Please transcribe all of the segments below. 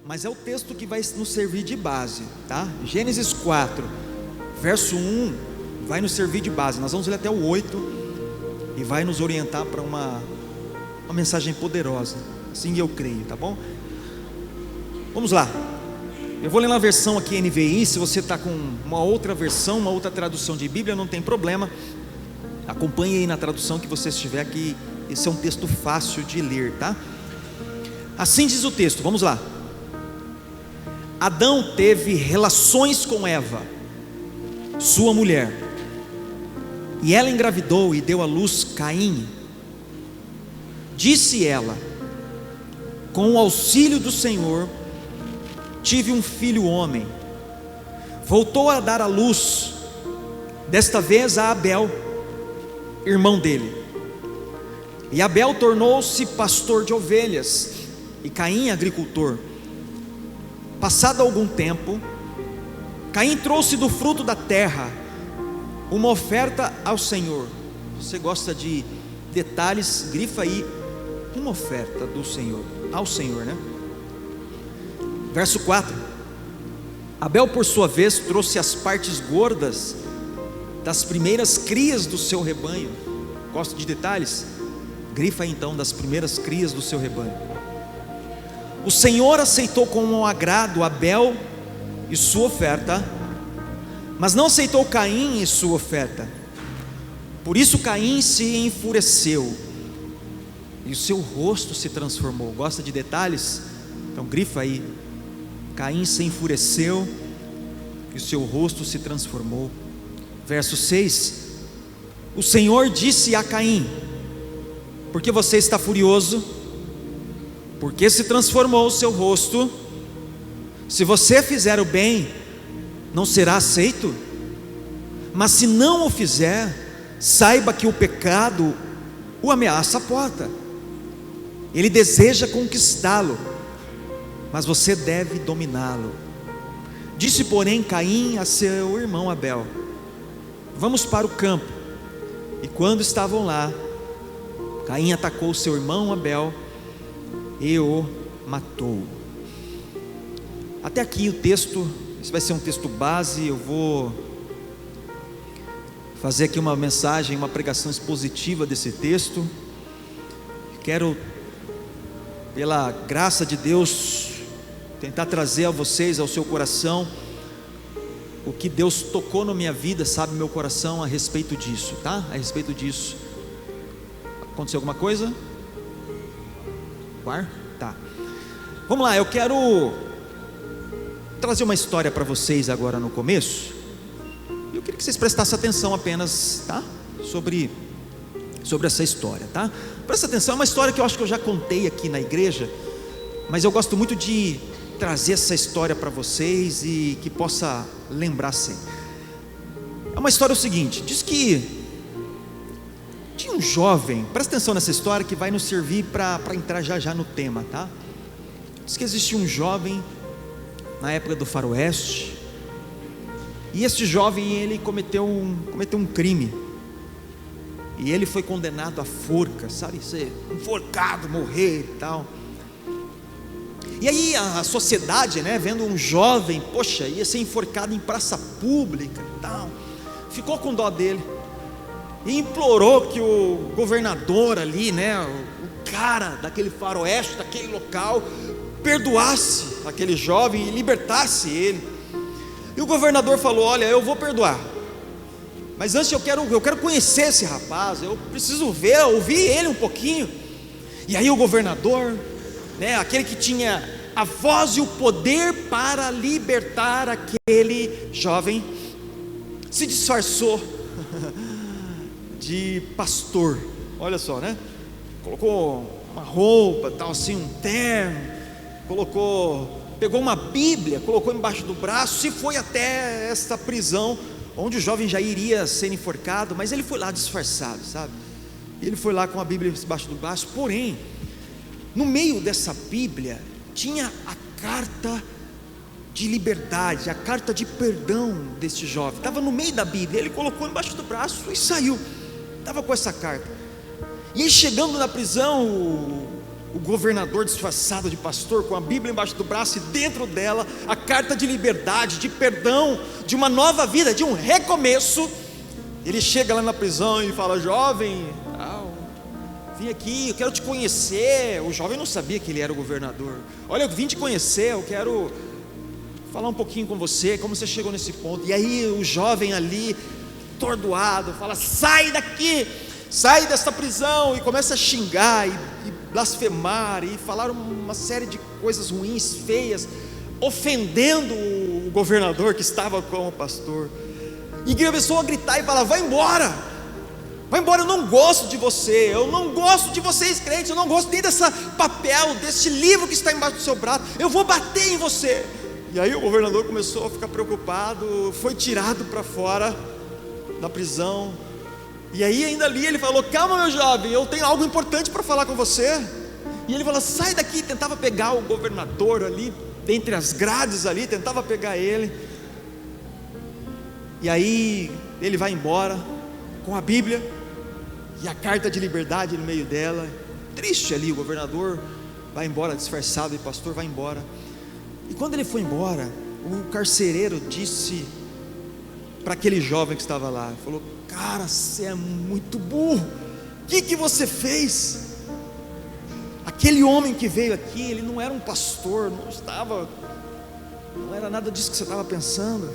mas é o texto que vai nos servir de base, tá? Gênesis 4, verso 1, vai nos servir de base. Nós vamos ler até o 8 e vai nos orientar para uma mensagem poderosa, assim eu creio, tá bom? Vamos lá. Eu vou ler na versão aqui NVI. Se você está com uma outra versão, uma outra tradução de Bíblia, não tem problema, acompanhe aí na tradução que você estiver aqui. Esse é um texto fácil de ler, tá? Assim diz o texto, vamos lá. Adão teve relações com Eva, sua mulher, e ela engravidou e deu à luz Caim. Disse ela: com o auxílio do Senhor tive um filho homem. Voltou a dar à luz, desta vez a Abel, irmão dele. E Abel tornou-se pastor de ovelhas, e Caim agricultor. Passado algum tempo, Caim trouxe do fruto da terra uma oferta ao Senhor. Você gosta de detalhes? Grifa aí, uma oferta do Senhor, ao Senhor, né? Verso 4. Abel, por sua vez, trouxe as partes gordas das primeiras crias do seu rebanho. Gosta de detalhes? Grifa aí então, das primeiras crias do seu rebanho. O Senhor aceitou com um agrado Abel e sua oferta, mas não aceitou Caim e sua oferta. Por isso Caim se enfureceu e o seu rosto se transformou. Gosta de detalhes? Então grifa aí. Caim se enfureceu e o seu rosto se transformou. Verso 6. O Senhor disse a Caim: por que você está furioso? Porque se transformou o seu rosto? Se você fizer o bem, não será aceito? Mas se não o fizer, saiba que o pecado o ameaça a porta. Ele deseja conquistá-lo, mas você deve dominá-lo. Disse, porém, Caim a seu irmão Abel: vamos para o campo. E quando estavam lá, Caim atacou seu irmão Abel e o matou. Até aqui o texto. Esse vai ser um texto base. Eu vou fazer aqui uma mensagem, uma pregação expositiva desse texto. Quero, pela graça de Deus, tentar trazer a vocês, ao seu coração, o que Deus tocou na minha vida, sabe, meu coração a respeito disso, tá? A respeito disso. Aconteceu alguma coisa? Tá. Vamos lá, eu quero trazer uma história para vocês agora no começo. Eu queria que vocês prestassem atenção apenas, tá? Sobre essa história, tá? Presta atenção, é uma história que eu acho que eu já contei aqui na igreja, mas eu gosto muito de trazer essa história para vocês e que possa lembrar sempre. É uma história o seguinte, diz que tinha um jovem, presta atenção nessa história que vai nos servir para entrar já no tema, tá? Diz que existia um jovem na época do faroeste, e esse jovem, ele cometeu um crime, e ele foi condenado à forca, sabe, ser enforcado, morrer e tal. E aí a sociedade, né, vendo um jovem, poxa, ia ser enforcado em praça pública e tal, ficou com dó dele, e implorou que o governador ali, né, o cara daquele faroeste, daquele local, perdoasse aquele jovem e libertasse ele. E o governador falou: olha, eu vou perdoar, mas antes eu quero conhecer esse rapaz, eu preciso ouvir ele um pouquinho. E aí o governador, né, aquele que tinha a voz e o poder para libertar aquele jovem, se disfarçou de pastor. Olha só, né? Colocou uma roupa, tal assim, um terno, pegou uma Bíblia, colocou embaixo do braço e foi até esta prisão, onde o jovem já iria ser enforcado, mas ele foi lá disfarçado, sabe? Ele foi lá com a Bíblia embaixo do braço. Porém, no meio dessa Bíblia tinha a carta de liberdade, a carta de perdão deste jovem. Estava no meio da Bíblia, ele colocou embaixo do braço e saiu. Estava com essa carta. E aí, chegando na prisão, o governador disfarçado de pastor, com a Bíblia embaixo do braço, e dentro dela a carta de liberdade, de perdão, de uma nova vida, de um recomeço. Ele chega lá na prisão e fala: jovem, vim aqui, eu quero te conhecer. O jovem não sabia que ele era o governador. Olha, eu vim te conhecer, eu quero falar um pouquinho com você, como você chegou nesse ponto. E aí o jovem ali, atordoado, fala: sai daqui, sai desta prisão, e começa a xingar e blasfemar e falar uma série de coisas ruins, feias, ofendendo o governador que estava com o pastor. E começou a gritar e falar: vai embora, eu não gosto de você, eu não gosto de vocês crentes, eu não gosto nem desse papel, desse livro que está embaixo do seu braço, eu vou bater em você. E aí o governador começou a ficar preocupado, foi tirado para fora da prisão. E aí ainda ali ele falou: calma, meu jovem, eu tenho algo importante para falar com você. E ele falou: sai daqui. Tentava pegar o governador ali, dentre as grades ali, tentava pegar ele. E aí ele vai embora, com a Bíblia e a carta de liberdade no meio dela. Triste ali, o governador vai embora, disfarçado de pastor, vai embora. E quando ele foi embora, o carcereiro disse para aquele jovem que estava lá, falou: cara, você é muito burro, o que você fez? Aquele homem que veio aqui, ele não era um pastor, não era nada disso que você estava pensando.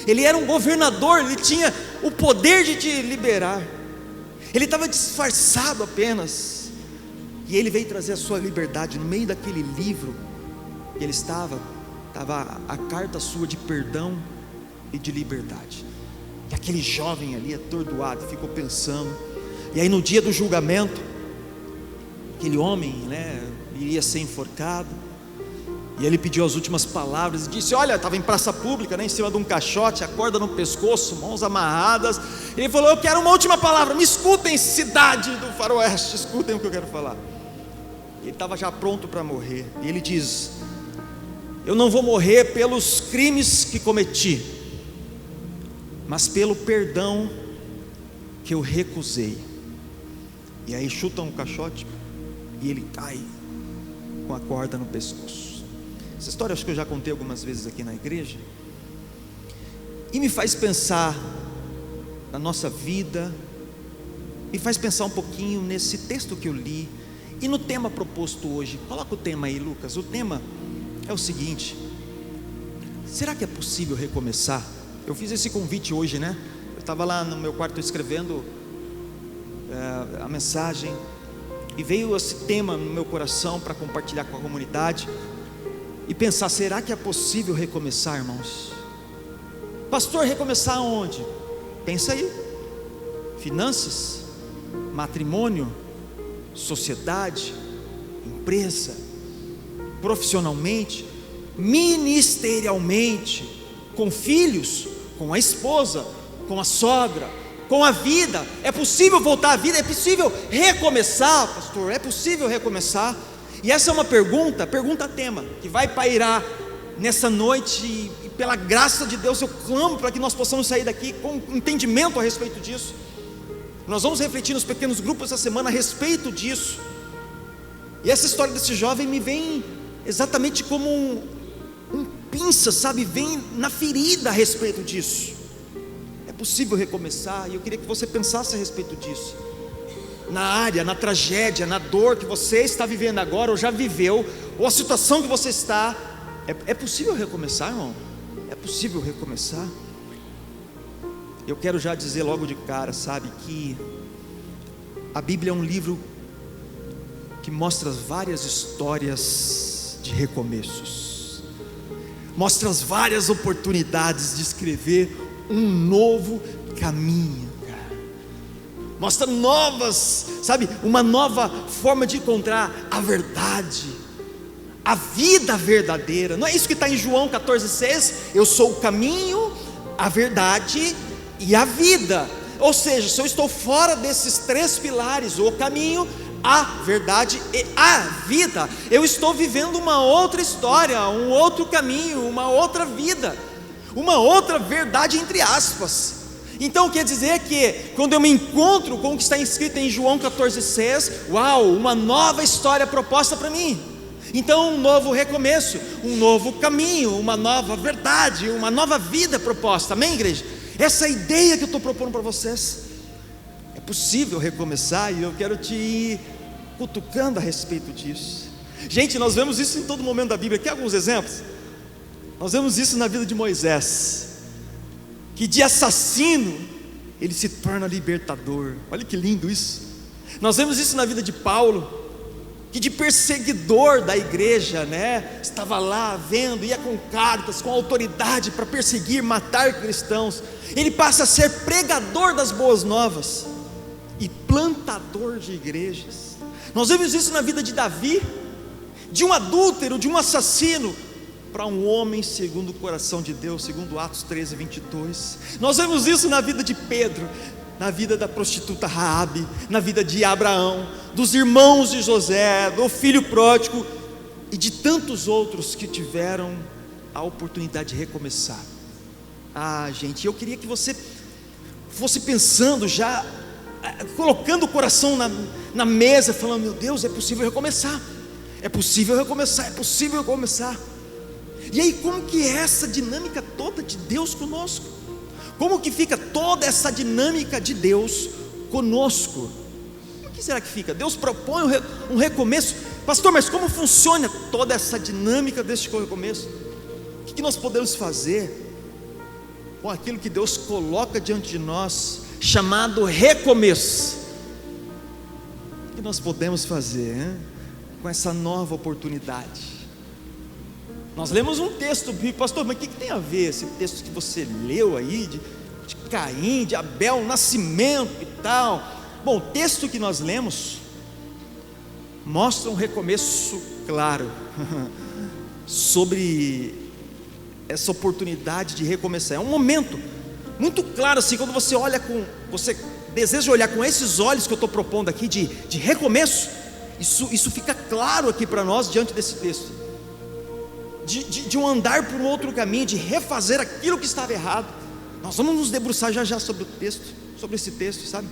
Ele era um governador, ele tinha o poder de te liberar. Ele estava disfarçado apenas, e ele veio trazer a sua liberdade. No meio daquele livro que ele estava a carta sua de perdão e de liberdade. E aquele jovem ali atordoado ficou pensando. E aí no dia do julgamento, aquele homem, iria ser enforcado. E ele pediu as últimas palavras, disse: olha, estava em praça pública, em cima de um caixote, a corda no pescoço, mãos amarradas. Ele falou: eu quero uma última palavra, me escutem, cidade do faroeste, escutem o que eu quero falar. Ele estava já pronto para morrer. E ele diz: eu não vou morrer pelos crimes que cometi, mas pelo perdão que eu recusei. E aí chutam o caixote e ele cai com a corda no pescoço. Essa história acho que eu já contei algumas vezes aqui na igreja, e me faz pensar na nossa vida, me faz pensar um pouquinho nesse texto que eu li e no tema proposto hoje. Coloca o tema aí, Lucas. O tema é o seguinte: será que é possível recomeçar? Eu fiz esse convite hoje, Eu estava lá no meu quarto escrevendo a mensagem, e veio esse tema no meu coração para compartilhar com a comunidade e pensar: será que é possível recomeçar, irmãos? Pastor, recomeçar aonde? Pensa aí: finanças, matrimônio, sociedade, empresa, profissionalmente, ministerialmente, com filhos, com a esposa, com a sogra, com a vida. É possível voltar à vida? É possível recomeçar, pastor? É possível recomeçar? E essa é uma pergunta tema, que vai pairar nessa noite, e pela graça de Deus eu clamo para que nós possamos sair daqui com entendimento a respeito disso. Nós vamos refletir nos pequenos grupos essa semana a respeito disso. E essa história desse jovem me vem exatamente como um pinça, vem na ferida a respeito disso. É possível recomeçar, e eu queria que você pensasse a respeito disso. Na área, na tragédia, na dor que você está vivendo agora, ou já viveu, ou a situação que você está, é possível recomeçar, irmão? É possível recomeçar? Eu quero já dizer logo de cara, que a Bíblia é um livro que mostra várias histórias de recomeços, mostra as várias oportunidades de escrever um novo caminho, mostra novas, uma nova forma de encontrar a verdade, a vida verdadeira. Não é isso que está em João 14,6? Eu sou o caminho, a verdade e a vida. Ou seja, se eu estou fora desses três pilares, o caminho, a verdade e a vida, eu estou vivendo uma outra história, um outro caminho, uma outra vida, uma outra verdade, entre aspas. Então quer dizer que quando eu me encontro com o que está escrito em João 14,6, uau, uma nova história proposta para mim. Então um novo recomeço, um novo caminho, uma nova verdade, uma nova vida proposta, amém, igreja? Essa é a ideia que eu estou propondo para vocês. É possível recomeçar e eu quero te ir cutucando a respeito disso. Gente, nós vemos isso em todo momento da Bíblia. Quer alguns exemplos? Nós vemos isso na vida de Moisés, que de assassino ele se torna libertador. Olha que lindo isso. Nós vemos isso na vida de Paulo, que de perseguidor da igreja, né, estava lá vendo, ia com cartas, com autoridade para perseguir, matar cristãos. Ele passa a ser pregador das boas novas e plantador de igrejas. Nós vemos isso na vida de Davi, de um adúltero, de um assassino, para um homem segundo o coração de Deus, segundo Atos 13:22. Nós vemos isso na vida de Pedro, na vida da prostituta Raabe, na vida de Abraão, dos irmãos de José, do filho pródigo e de tantos outros que tiveram a oportunidade de recomeçar. Gente, eu queria que você fosse pensando já, colocando o coração na mesa, falando: meu Deus, é possível recomeçar, é possível recomeçar, é possível recomeçar. E aí, como que é essa dinâmica toda de Deus conosco? Como que fica toda essa dinâmica de Deus conosco? Como que será que fica? Deus propõe um recomeço. Pastor, mas como funciona toda essa dinâmica deste recomeço? O que nós podemos fazer com aquilo que Deus coloca diante de nós, chamado recomeço? O que nós podemos fazer, hein, com essa nova oportunidade? Nós lemos um texto bíblico, pastor, mas o que tem a ver esse texto que você leu aí, de Caim, de Abel, o nascimento e tal? Bom, o texto que nós lemos mostra um recomeço claro sobre essa oportunidade de recomeçar. É um momento muito claro, assim, quando você deseja olhar com esses olhos que eu estou propondo aqui, de recomeço, isso fica claro aqui para nós diante desse texto. De um andar por um outro caminho, de refazer aquilo que estava errado. Nós vamos nos debruçar já sobre esse texto, sabe?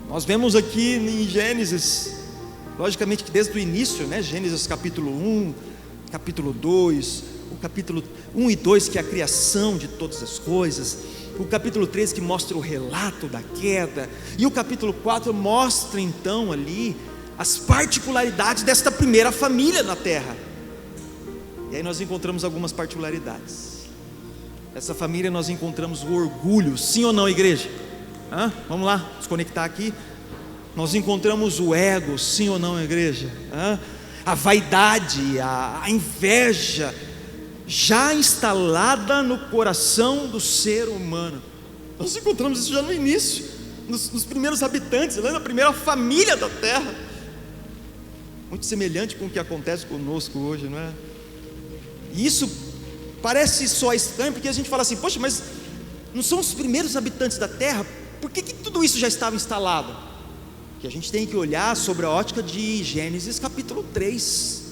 Nós vemos aqui em Gênesis, logicamente que desde o início, né? Gênesis capítulo 1, capítulo 2, o capítulo 1 e 2, que é a criação de todas as coisas, o capítulo 3 que mostra o relato da queda, e o capítulo 4 mostra então ali as particularidades desta primeira família na terra. E aí nós encontramos algumas particularidades. Essa família nós encontramos o orgulho, sim ou não, igreja? Vamos lá, desconectar aqui. Nós encontramos o ego, sim ou não, igreja? A vaidade, a inveja, já instalada no coração do ser humano. Nós encontramos isso já no início, nos primeiros habitantes, lá na primeira família da terra. Muito semelhante com o que acontece conosco hoje, não é? E isso parece só estranho, porque a gente fala assim: poxa, mas não são os primeiros habitantes da terra? Por que tudo isso já estava instalado? Que a gente tem que olhar sobre a ótica de Gênesis capítulo 3,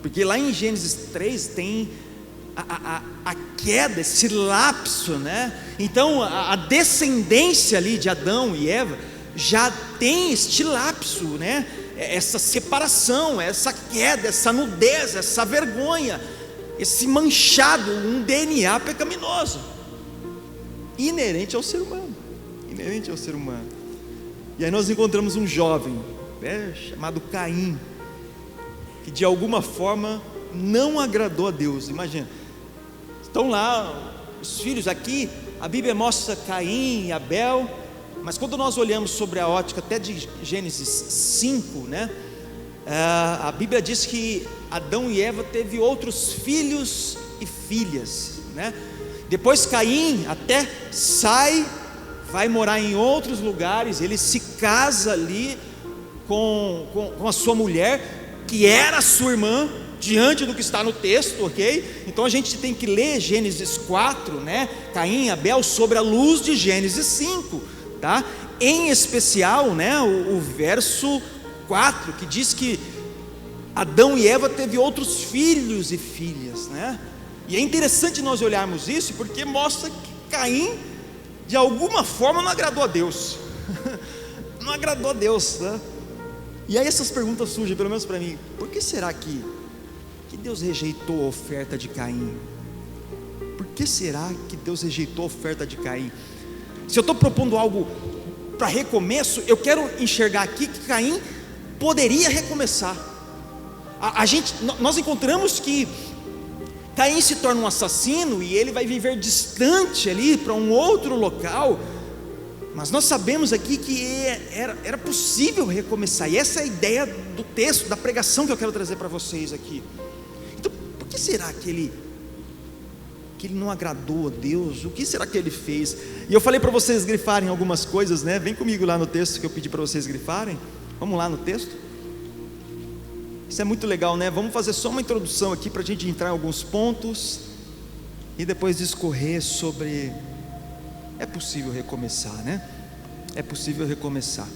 porque lá em Gênesis 3 tem a queda, esse lapso, né? Então a descendência ali de Adão e Eva já tem este lapso, né? Essa separação, essa queda, essa nudez, essa vergonha, esse manchado, um DNA pecaminoso, inerente ao ser humano, E aí nós encontramos um jovem, chamado Caim, que de alguma forma não agradou a Deus. Imagina, estão lá os filhos aqui, a Bíblia mostra Caim e Abel, mas quando nós olhamos sobre a ótica até de Gênesis 5, né, a Bíblia diz que Adão e Eva teve outros filhos e filhas, né? Depois Caim até vai morar em outros lugares, ele se casa ali com a sua mulher, que era sua irmã, diante do que está no texto, ok? Então a gente tem que ler Gênesis 4, né? Caim e Abel, sobre a luz de Gênesis 5, tá? Em especial, né, o verso 4, que diz que Adão e Eva teve outros filhos e filhas, né? E é interessante nós olharmos isso, porque mostra que Caim de alguma forma não agradou a Deus. Não agradou a Deus, né? E aí essas perguntas surgem, pelo menos para mim. Por que será que Deus rejeitou a oferta de Caim? Por que será que Deus rejeitou a oferta de Caim? Se eu estou propondo algo para recomeço, eu quero enxergar aqui que Caim poderia recomeçar. Nós encontramos que Caim se torna um assassino e ele vai viver distante ali para um outro local, mas nós sabemos aqui que era possível recomeçar, e essa é a ideia do texto, da pregação que eu quero trazer para vocês aqui. Então, por que será que ele não agradou a Deus? O que será que ele fez? E eu falei para vocês grifarem algumas coisas, né? Vem comigo lá no texto que eu pedi para vocês grifarem. Vamos lá no texto. Isso é muito legal, né? Vamos fazer só uma introdução aqui para a gente entrar em alguns pontos e depois discorrer sobre... É possível recomeçar, né? É possível recomeçar.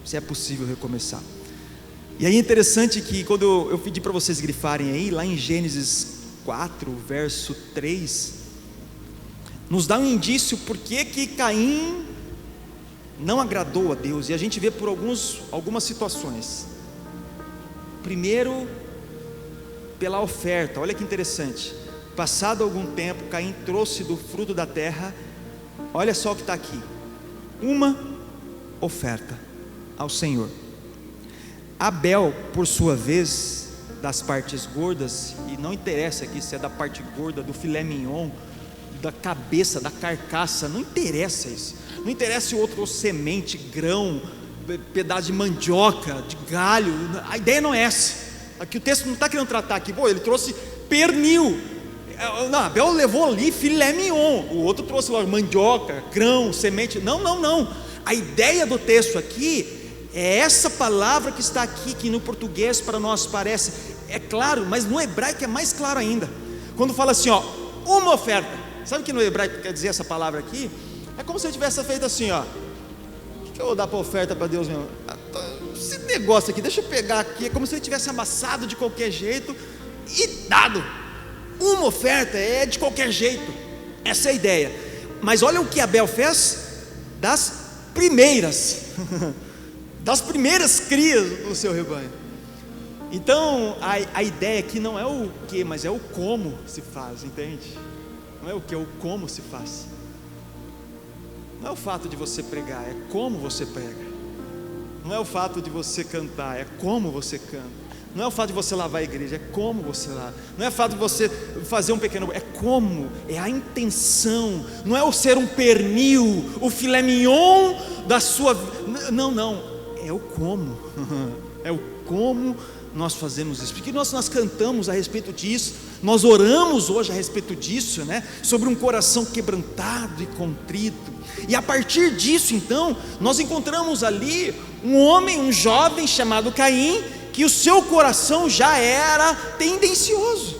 Se é possível recomeçar. E aí é interessante que quando eu pedi para vocês grifarem aí, lá em Gênesis 4, verso 3, nos dá um indício por que Caim não agradou a Deus. E a gente vê por algumas situações. Primeiro, pela oferta. Olha que interessante. Passado algum tempo, Caim trouxe do fruto da terra, olha só o que está aqui, uma oferta ao Senhor. Abel, por sua vez, das partes gordas, e não interessa aqui se é da parte gorda, do filé mignon, da cabeça, da carcaça, não interessa isso, não interessa se o outro semente, grão, pedaço de mandioca, de galho, a ideia não é essa. Aqui o texto não está querendo tratar aqui, ele trouxe pernil. Não, Abel levou ali filé mignon, o outro trouxe lá mandioca, grão, semente. Não. A ideia do texto aqui é essa palavra que está aqui, que no português para nós parece, é claro, mas no hebraico é mais claro ainda. Quando fala assim, uma oferta. Sabe o que no hebraico quer dizer essa palavra aqui? É como se eu tivesse feito assim, o que eu vou dar para oferta para Deus mesmo? Esse negócio aqui, deixa eu pegar aqui, é como se ele tivesse amassado de qualquer jeito e dado. Uma oferta é de qualquer jeito, essa é a ideia. Mas olha o que Abel fez das primeiras crias do seu rebanho. Então a ideia aqui não é o que, mas é o como se faz, entende? Não é o que, é o como se faz. Não é o fato de você pregar, é como você prega. Não é o fato de você cantar, é como você canta. Não é o fato de você lavar a igreja, é como você lava. Não é o fato de você fazer um pequeno... É como, é a intenção. Não é o ser um pernil, o filé mignon da sua... Não, é o como. É o como nós fazemos isso. Porque nós cantamos a respeito disso, nós oramos hoje a respeito disso, né? Sobre um coração quebrantado e contrito. E a partir disso então, nós encontramos ali um homem, um jovem chamado Caim, que o seu coração já era tendencioso,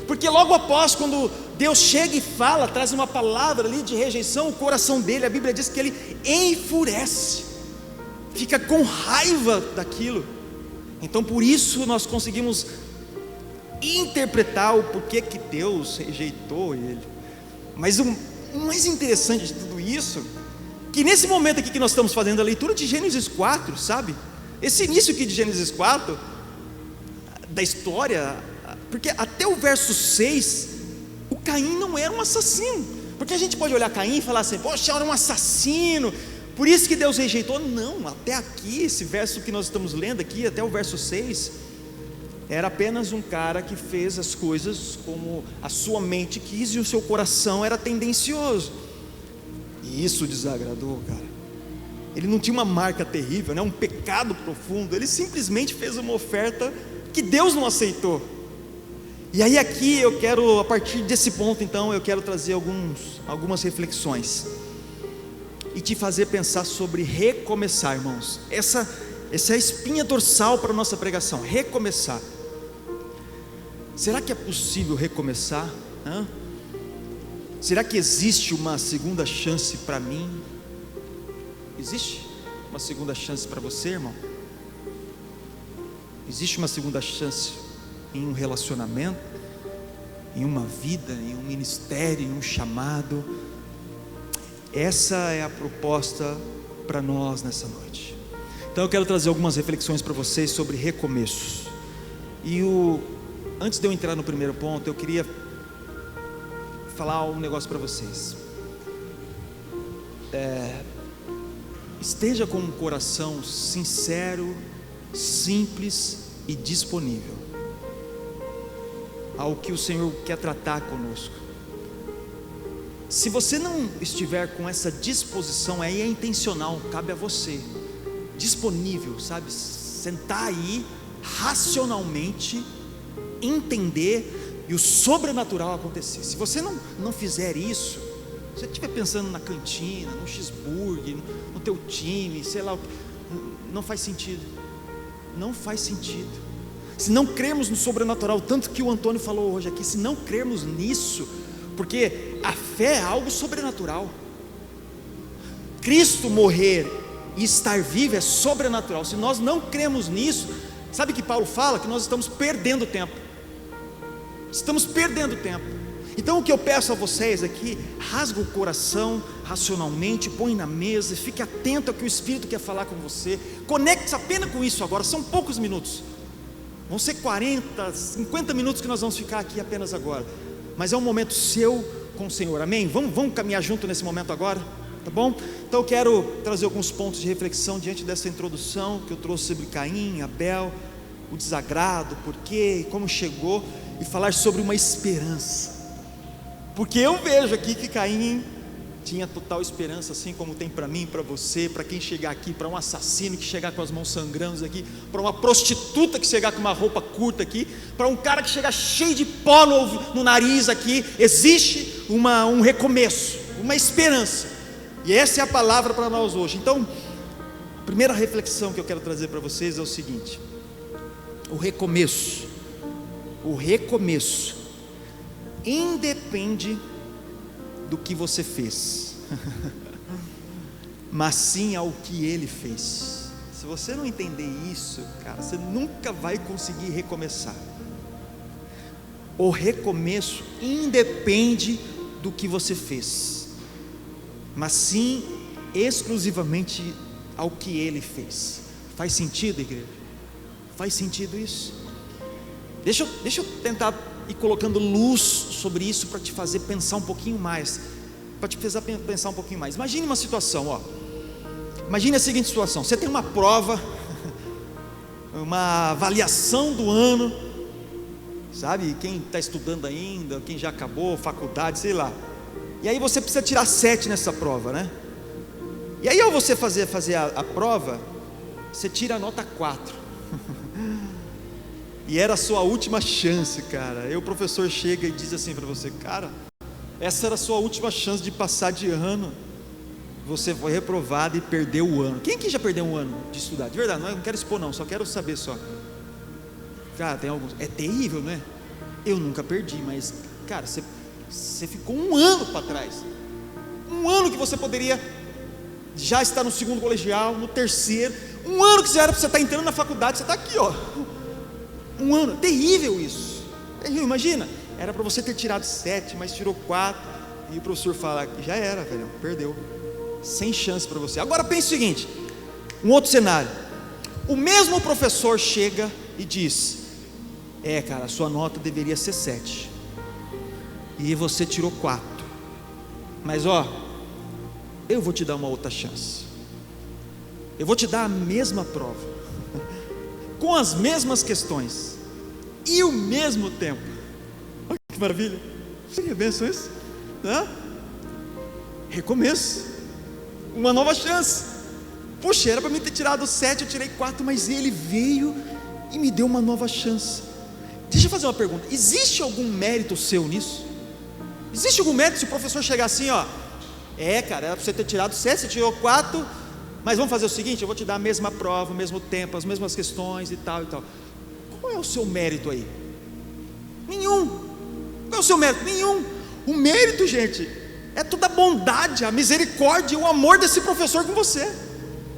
porque logo após, quando Deus chega e fala, traz uma palavra ali de rejeição, o coração dele, a Bíblia diz que ele enfurece, fica com raiva daquilo. Então por isso nós conseguimos interpretar o porquê que Deus rejeitou ele. Mas o mais interessante de tudo isso, que nesse momento aqui que nós estamos fazendo a leitura de Gênesis 4, sabe? Esse início aqui de Gênesis 4, da história, porque até o verso 6, o Caim não era um assassino. Porque a gente pode olhar Caim e falar assim, poxa, era um assassino, por isso que Deus rejeitou. Não, até aqui, esse verso que nós estamos lendo aqui, até o verso 6, era apenas um cara que fez as coisas como a sua mente quis e o seu coração era tendencioso. E isso desagradou, cara. Ele não tinha uma marca terrível, né? Um pecado profundo. Ele simplesmente fez uma oferta que Deus não aceitou. E aí aqui eu quero, a partir desse ponto então, eu quero trazer algumas reflexões e te fazer pensar sobre recomeçar, irmãos. Essa é a espinha dorsal para a nossa pregação, recomeçar. Será que é possível recomeçar? Será que existe uma segunda chance para mim? Existe uma segunda chance para você, irmão? Existe uma segunda chance em um relacionamento, em uma vida, em um ministério, em um chamado? Essa é a proposta para nós nessa noite. Então eu quero trazer algumas reflexões para vocês sobre recomeços. Antes de eu entrar no primeiro ponto, eu queria falar um negócio para vocês. Esteja com um coração sincero, simples e disponível ao que o Senhor quer tratar conosco. Se você não estiver com essa disposição, aí é intencional, cabe a você, disponível, sabe, sentar aí, racionalmente, entender e o sobrenatural acontecer. Se você não fizer isso, se você estiver pensando na cantina, no cheeseburger, no teu time, sei lá, não faz sentido, não faz sentido. Se não crermos no sobrenatural, tanto que o Antônio falou hoje aqui, se não crermos nisso, porque a fé é algo sobrenatural. Cristo morrer e estar vivo é sobrenatural. Se nós não cremos nisso, sabe que Paulo fala? Que nós estamos perdendo tempo. Estamos perdendo tempo. Então o que eu peço a vocês aqui, rasga o coração racionalmente, põe na mesa, fique atento ao que o Espírito quer falar com você. Conecte-se apenas com isso agora, são poucos minutos. Vão ser 40, 50 minutos que nós vamos ficar aqui apenas agora. Mas é um momento seu com o Senhor, amém? Vamos caminhar junto nesse momento agora, tá bom? Então eu quero trazer alguns pontos de reflexão diante dessa introdução que eu trouxe sobre Caim, Abel, o desagrado, porquê e como chegou, e falar sobre uma esperança, porque eu vejo aqui que Caim tinha total esperança, assim como tem para mim, para você, para quem chegar aqui, para um assassino que chegar com as mãos sangrando aqui, para uma prostituta que chegar com uma roupa curta aqui, para um cara que chegar cheio de pó no nariz aqui, existe um recomeço, uma esperança, e essa é a palavra para nós hoje. Então, a primeira reflexão que eu quero trazer para vocês é o seguinte: o recomeço independe do que você fez, mas sim ao que Ele fez. Se você não entender isso, cara, você nunca vai conseguir recomeçar. O recomeço independe do que você fez, mas sim exclusivamente ao que Ele fez. Faz sentido, igreja? Faz sentido isso? Deixa eu tentar ir colocando luz sobre isso para te fazer pensar um pouquinho mais, Imagine uma situação, imagine a seguinte situação: você tem uma prova, uma avaliação do ano, sabe, quem está estudando ainda, quem já acabou, faculdade, sei lá, e aí você precisa tirar 7 nessa prova, né? E aí ao você fazer a prova, você tira a nota 4, e era a sua última chance, cara. Aí o professor chega e diz assim para você: cara, essa era a sua última chance de passar de ano, você foi reprovado e perdeu o ano. Quem aqui já perdeu um ano de estudar? De verdade, não quero expor não, só quero saber só. Cara, tem alguns, é terrível, não é? Eu nunca perdi, mas cara, você ficou um ano para trás, um ano que você poderia já estar no segundo colegial, no terceiro, um ano que já era para você estar entrando na faculdade, você está aqui, um ano, terrível isso, terrível. Imagina, era para você ter tirado 7, mas tirou 4, e o professor fala: já era, velho, perdeu, sem chance para você. Agora pense o seguinte, um outro cenário, o mesmo professor chega e diz: cara, a sua nota deveria ser 7, e você tirou 4, mas eu vou te dar uma outra chance, eu vou te dar a mesma prova, com as mesmas questões e o mesmo tempo. Olha que maravilha, que bênção isso, recomeço, uma nova chance. Puxa, era para mim ter tirado 7, eu tirei 4, mas ele veio e me deu uma nova chance. Deixa eu fazer uma pergunta: existe algum mérito seu nisso? Existe algum mérito se o professor chegar assim, cara, era para você ter tirado 7, você tirou 4, mas vamos fazer o seguinte, eu vou te dar a mesma prova, o mesmo tempo, as mesmas questões e tal e tal. Qual é o seu mérito aí? Nenhum. Qual é o seu mérito? Nenhum. O mérito, gente, é toda a bondade, a misericórdia e o amor desse professor com você.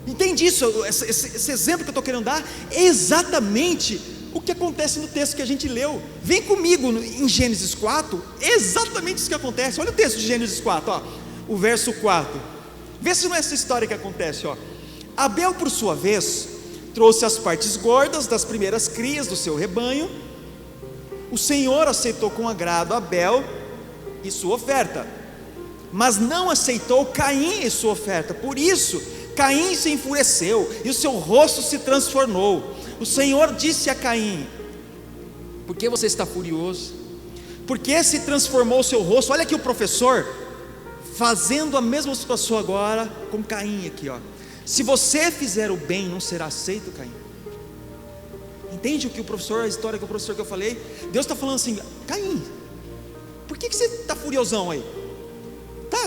Entende isso? Esse exemplo que eu estou querendo dar é exatamente o que acontece no texto que a gente leu. Vem comigo em Gênesis 4, exatamente isso que acontece. Olha o texto de Gênesis 4, o verso 4. Vê se não é essa história que acontece, ó. Abel, por sua vez, trouxe as partes gordas das primeiras crias do seu rebanho. O Senhor aceitou com agrado Abel e sua oferta, mas não aceitou Caim e sua oferta. Por isso Caim se enfureceu e o seu rosto se transformou. O Senhor disse a Caim: por que você está furioso? Por que se transformou o seu rosto? Olha aqui o professor fazendo a mesma situação agora com Caim aqui, ó. Se você fizer o bem, não será aceito, Caim. Entende o que o professor, a história que o professor que eu falei? Deus está falando assim: Caim, por que você está furiosão aí? Tá,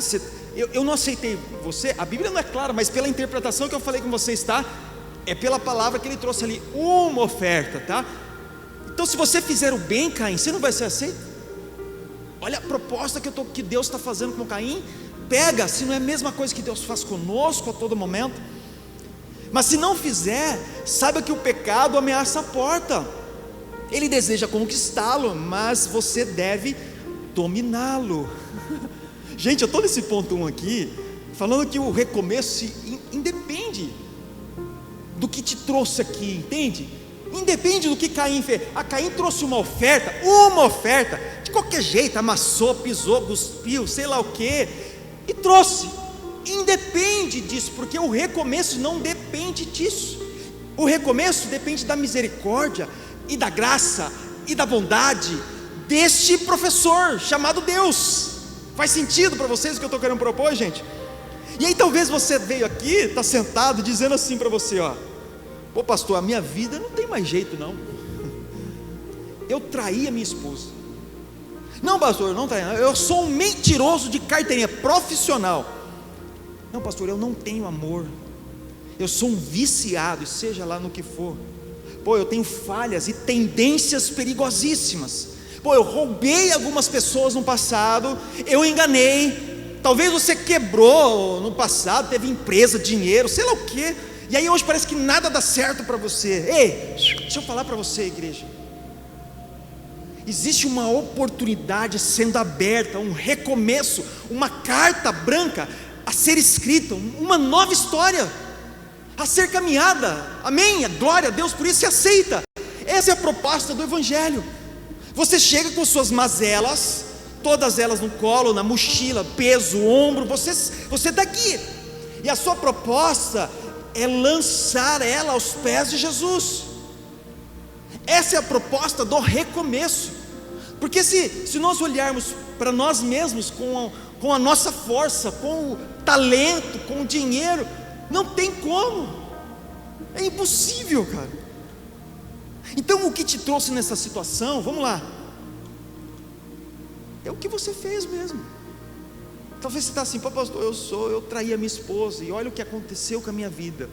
eu não aceitei você. A Bíblia não é clara, mas pela interpretação que eu falei com você está, é pela palavra que ele trouxe ali, uma oferta, tá? Então se você fizer o bem, Caim, você não vai ser aceito? Olha a proposta que Deus está fazendo com Caim. Pega, se não é a mesma coisa que Deus faz conosco a todo momento. Mas se não fizer, saiba que o pecado ameaça a porta. Ele deseja conquistá-lo, mas você deve dominá-lo. Gente, eu estou nesse ponto 1 aqui, falando que o recomeço independe do que te trouxe aqui, entende? Independe do que Caim fez. A Caim trouxe uma oferta, de qualquer jeito, amassou, pisou, cuspiu, sei lá o que, e trouxe. Independe disso, porque o recomeço não depende disso. O recomeço depende da misericórdia e da graça e da bondade deste professor chamado Deus. Faz sentido para vocês o que eu estou querendo propor, gente? E aí talvez você veio aqui, está sentado, dizendo assim para você, ó: pô pastor, a minha vida não tem mais jeito não. Eu traí a minha esposa. Não pastor, eu não traí, eu sou um mentiroso de carteirinha profissional. Não pastor, eu não tenho amor. Eu sou um viciado, e seja lá no que for. Pô, eu tenho falhas e tendências perigosíssimas. Pô, eu roubei algumas pessoas no passado, eu enganei. Talvez você quebrou no passado, teve empresa, dinheiro, sei lá o que. E aí hoje parece que nada dá certo para você. Ei, deixa eu falar para você, igreja. Existe uma oportunidade sendo aberta, um recomeço, uma carta branca a ser escrita, uma nova história a ser caminhada. Amém? Glória a Deus por isso, se aceita. Essa é a proposta do Evangelho. Você chega com suas mazelas, todas elas no colo, na mochila, peso, ombro, você está aqui, e a sua proposta é lançar ela aos pés de Jesus. Essa é a proposta do recomeço. Porque se nós olharmos para nós mesmos com a nossa força, com o talento, com o dinheiro, não tem como, é impossível, cara. Então o que te trouxe nessa situação, vamos lá, é o que você fez mesmo. Talvez você está assim: pô pastor, eu traí a minha esposa, e olha o que aconteceu com a minha vida.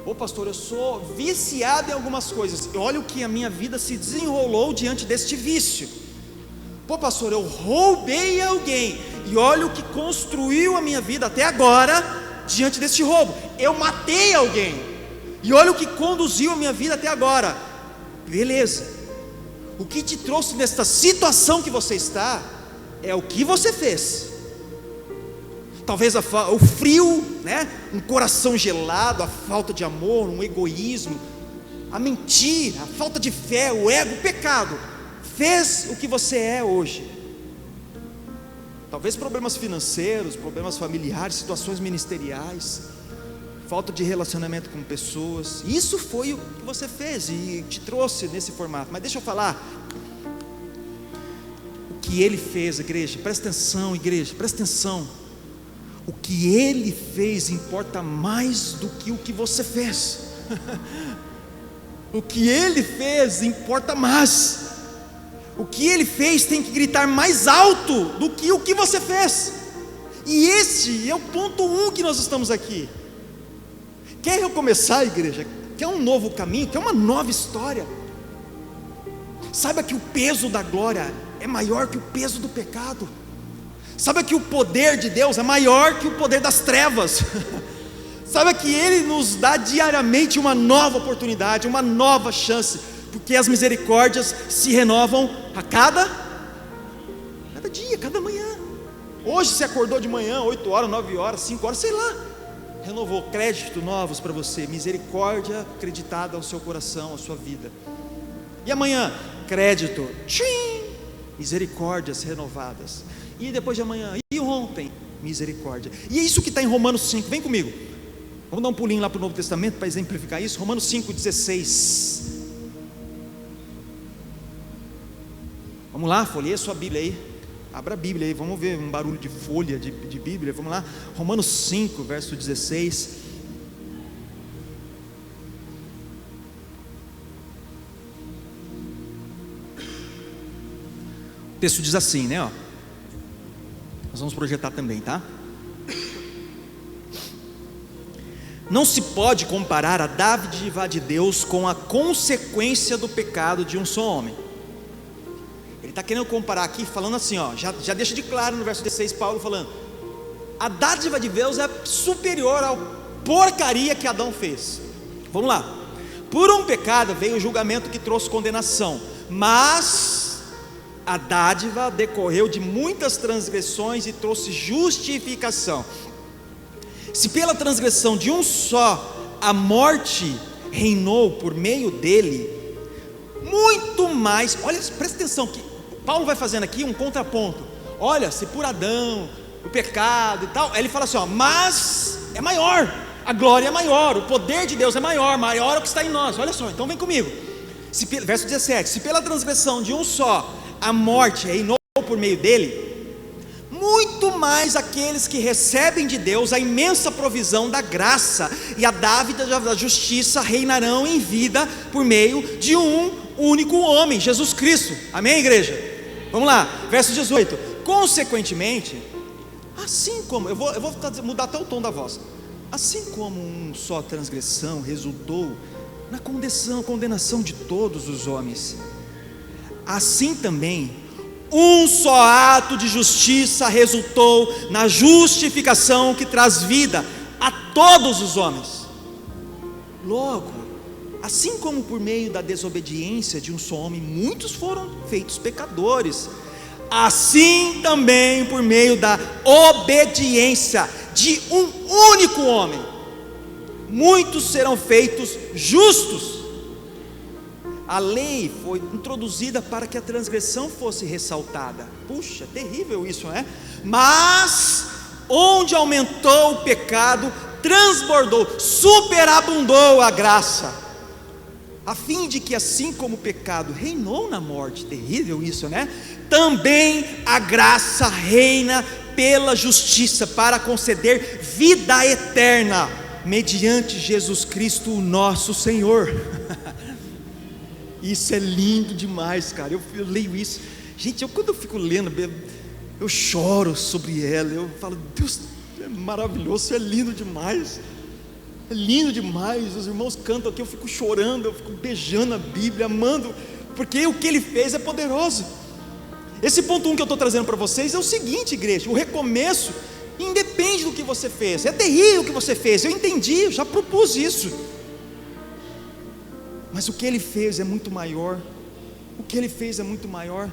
Ô pastor, eu sou viciado em algumas coisas, e olha o que a minha vida se desenrolou diante deste vício. Pô pastor, eu roubei alguém, e olha o que construiu a minha vida até agora, diante deste roubo. Eu matei alguém, e olha o que conduziu a minha vida até agora. Beleza, o que te trouxe nesta situação que você está, é o que você fez. Talvez o frio, né? Um coração gelado, a falta de amor, um egoísmo, a mentira, a falta de fé, o ego, o pecado, fez o que você é hoje. Talvez problemas financeiros, problemas familiares, situações ministeriais, falta de relacionamento com pessoas. Isso foi o que você fez e te trouxe nesse formato. Mas deixa eu falar o que ele fez, igreja. Presta atenção, igreja, presta atenção. O que ele fez importa mais do que o que você fez. O que ele fez importa mais. O que ele fez tem que gritar mais alto do que o que você fez. E esse é o ponto 1 que nós estamos aqui. Quer recomeçar, igreja? Quer um novo caminho? Quer uma nova história? Saiba que o peso da glória é maior que o peso do pecado. Saiba que o poder de Deus é maior que o poder das trevas. Saiba que Ele nos dá diariamente uma nova oportunidade, uma nova chance, porque as misericórdias se renovam a cada dia, cada manhã. Hoje você acordou de manhã, 8 horas, 9 horas, 5 horas, sei lá, renovou, crédito novos para você, misericórdia acreditada ao seu coração, à sua vida. E amanhã, crédito, tchim, misericórdias renovadas. E depois de amanhã, e ontem, misericórdia. E é isso que está em Romanos 5, vem comigo, vamos dar um pulinho lá para o Novo Testamento para exemplificar isso. Romanos 5,16. Vamos lá, folheia sua Bíblia aí, abra a Bíblia aí, vamos ver um barulho de folha de Bíblia, vamos lá, Romanos 5, verso 16. O texto diz assim, né, ó. Nós vamos projetar também, tá? Não se pode comparar a dádiva de Deus com a consequência do pecado de um só homem. Ele está querendo comparar aqui, falando assim, ó, já deixa de claro no verso 16, Paulo falando, a dádiva de Deus é superior à porcaria que Adão fez. Vamos lá, por um pecado veio o julgamento que trouxe condenação, mas a dádiva decorreu de muitas transgressões e trouxe justificação. Se pela transgressão de um só a morte reinou por meio dele, muito mais, olha, presta atenção que Paulo vai fazendo aqui um contraponto. Olha, se por Adão, o pecado e tal, aí ele fala assim, ó, mas é maior, a glória é maior, o poder de Deus é maior é o que está em nós. Olha só, então vem comigo, verso 17, se pela transgressão de um só a morte reinou por meio dele, muito mais aqueles que recebem de Deus a imensa provisão da graça e a dádiva da justiça reinarão em vida por meio de um único homem, Jesus Cristo. Amém, igreja? Vamos lá, verso 18. Consequentemente, assim como, eu vou mudar até o tom da voz, assim como um só transgressão resultou na condenação de todos os homens, assim também um só ato de justiça resultou na justificação que traz vida a todos os homens. Logo, assim como por meio da desobediência de um só homem muitos foram feitos pecadores, assim também por meio da obediência de um único homem muitos serão feitos justos. A lei foi introduzida para que a transgressão fosse ressaltada. Puxa, terrível isso, não é? Mas onde aumentou o pecado, transbordou, superabundou a graça, a fim de que assim como o pecado reinou na morte, terrível isso, né? Também a graça reina pela justiça para conceder vida eterna mediante Jesus Cristo, o nosso Senhor. Isso é lindo demais, cara. Eu leio isso, gente, quando eu fico lendo, eu choro sobre ela. Eu falo, Deus, é maravilhoso, é lindo demais. É lindo demais. Os irmãos cantam aqui, eu fico chorando, eu fico beijando a Bíblia, amando, porque o que Ele fez é poderoso. Esse ponto 1 que eu estou trazendo para vocês é o seguinte, igreja: o recomeço independe do que você fez. É terrível o que você fez, eu entendi, eu já propus isso. Mas o que Ele fez é muito maior. O que Ele fez é muito maior.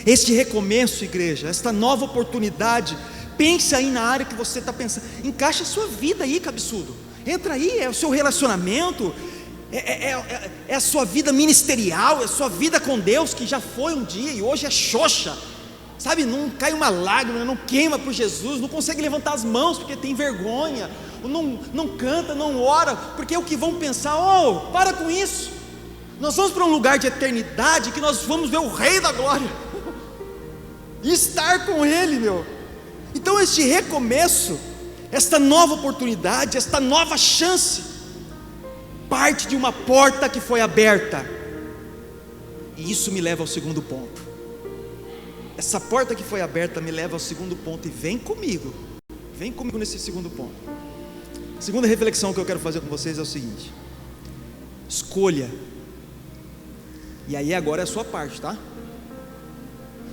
Este recomeço, igreja, esta nova oportunidade, pense aí na área que você está pensando, encaixa a sua vida aí, cabeçudo. Entra aí, é o seu relacionamento, é a sua vida ministerial, é a sua vida com Deus, que já foi um dia e hoje é xoxa, sabe? Não cai uma lágrima, não queima por Jesus, não consegue levantar as mãos porque tem vergonha, não canta, não ora, porque é o que vão pensar. Oh, para com isso, nós vamos para um lugar de eternidade, que nós vamos ver o Rei da Glória, e estar com Ele, meu. Então este recomeço, esta nova oportunidade, esta nova chance, parte de uma porta que foi aberta, e isso me leva ao segundo ponto. Essa porta que foi aberta me leva ao segundo ponto, e vem comigo nesse segundo ponto. A segunda reflexão que eu quero fazer com vocês é o seguinte: escolha, e aí agora é a sua parte, tá?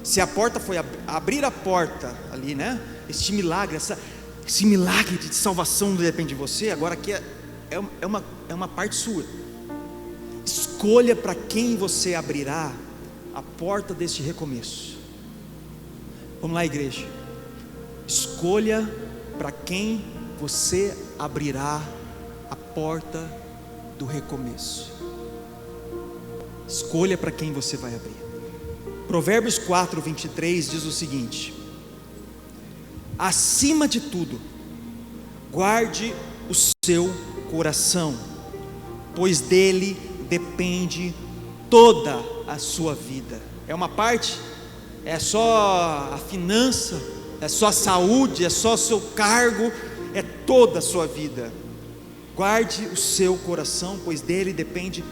Se a porta foi abrir a porta ali, né? Esse milagre de salvação não depende de você. Agora aqui é uma parte sua. Escolha para quem você abrirá a porta deste recomeço. Vamos lá, igreja. Escolha para quem você abrirá a porta do recomeço. Escolha para quem você vai abrir. Provérbios 4:23 diz o seguinte: acima de tudo, guarde o seu coração, pois dele depende toda a sua vida. É uma parte? É só a finança? É só a saúde? É só o seu cargo? É toda a sua vida. Guarde o seu coração, pois dele depende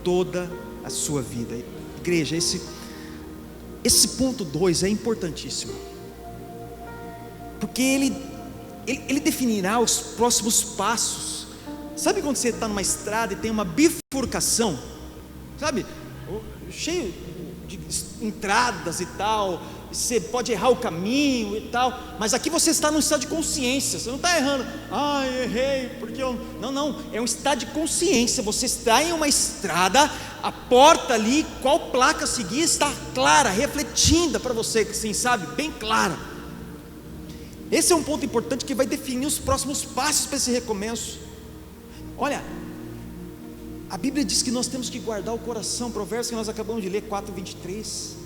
toda a sua vida. Igreja, esse ponto 2 é importantíssimo, porque ele definirá os próximos passos. Sabe quando você está numa estrada e tem uma bifurcação, sabe, cheio de entradas e tal, você pode errar o caminho e tal, mas aqui você está num estado de consciência, você não está errando, errei, porque eu... Não, é um estado de consciência, você está em uma estrada, a porta ali, qual placa seguir está clara, refletida para você, assim, sabe, bem clara. Esse é um ponto importante que vai definir os próximos passos para esse recomeço. Olha, a Bíblia diz que nós temos que guardar o coração, Provérbios que nós acabamos de ler, 4:23.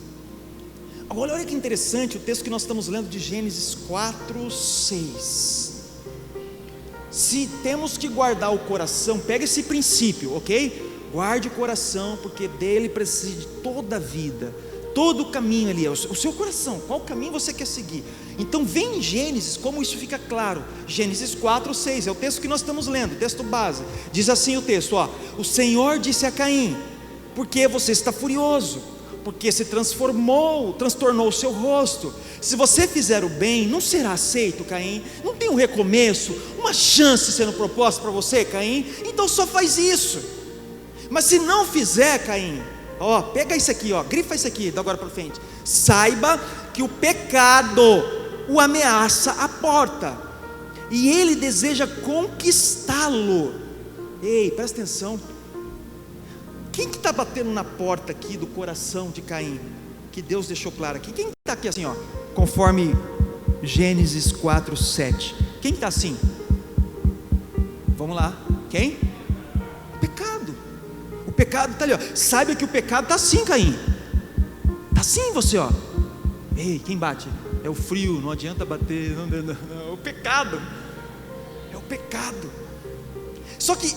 Olha que interessante o texto que nós estamos lendo de Gênesis 4:6. Se temos que guardar o coração, pega esse princípio, ok? Guarde o coração, porque dele precisa de toda a vida, todo o caminho ali, o seu coração, qual caminho você quer seguir. Então vem em Gênesis, como isso fica claro. Gênesis 4:6, é o texto que nós estamos lendo, texto base. Diz assim o texto, o Senhor disse a Caim: por que você está furioso? Porque se transtornou o seu rosto. Se você fizer o bem, não será aceito, Caim. Não tem um recomeço, uma chance sendo proposta para você, Caim. Então só faz isso. Mas se não fizer, Caim, pega isso aqui, grifa isso aqui, da agora para frente. Saiba que o pecado o ameaça à porta, e ele deseja conquistá-lo. Ei, presta atenção. Quem que está batendo na porta aqui do coração de Caim, que Deus deixou claro aqui? Quem está aqui assim, conforme Gênesis 4:7? Quem está assim? Vamos lá, quem? O pecado. O pecado está ali, saiba que o pecado está assim, Caim. Está assim você, Ei, quem bate? É o frio, não adianta bater, não, é o pecado. É o pecado. Só que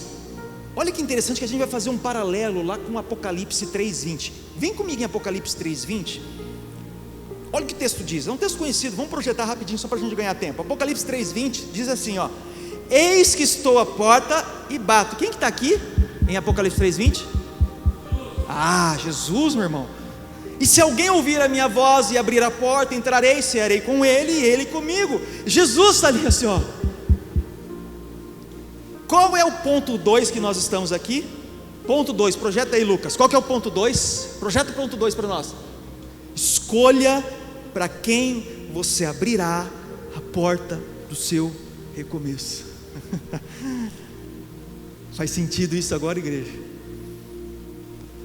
olha que interessante que a gente vai fazer um paralelo lá com Apocalipse 3:20. Vem comigo em Apocalipse 3:20. Olha o que o texto diz, é um texto conhecido, vamos projetar rapidinho só para a gente ganhar tempo. Apocalipse 3:20 diz assim, eis que estou à porta e bato. Quem que está aqui em Apocalipse 3:20? Jesus, meu irmão. E se alguém ouvir a minha voz e abrir a porta, entrarei, cearei com ele e ele comigo. Jesus está ali assim, Qual é o ponto 2 que nós estamos aqui? Ponto 2, projeta aí, Lucas. Qual que é o ponto 2? Projeta o ponto 2 para nós. Escolha para quem você abrirá a porta do seu recomeço. Faz sentido isso agora, igreja?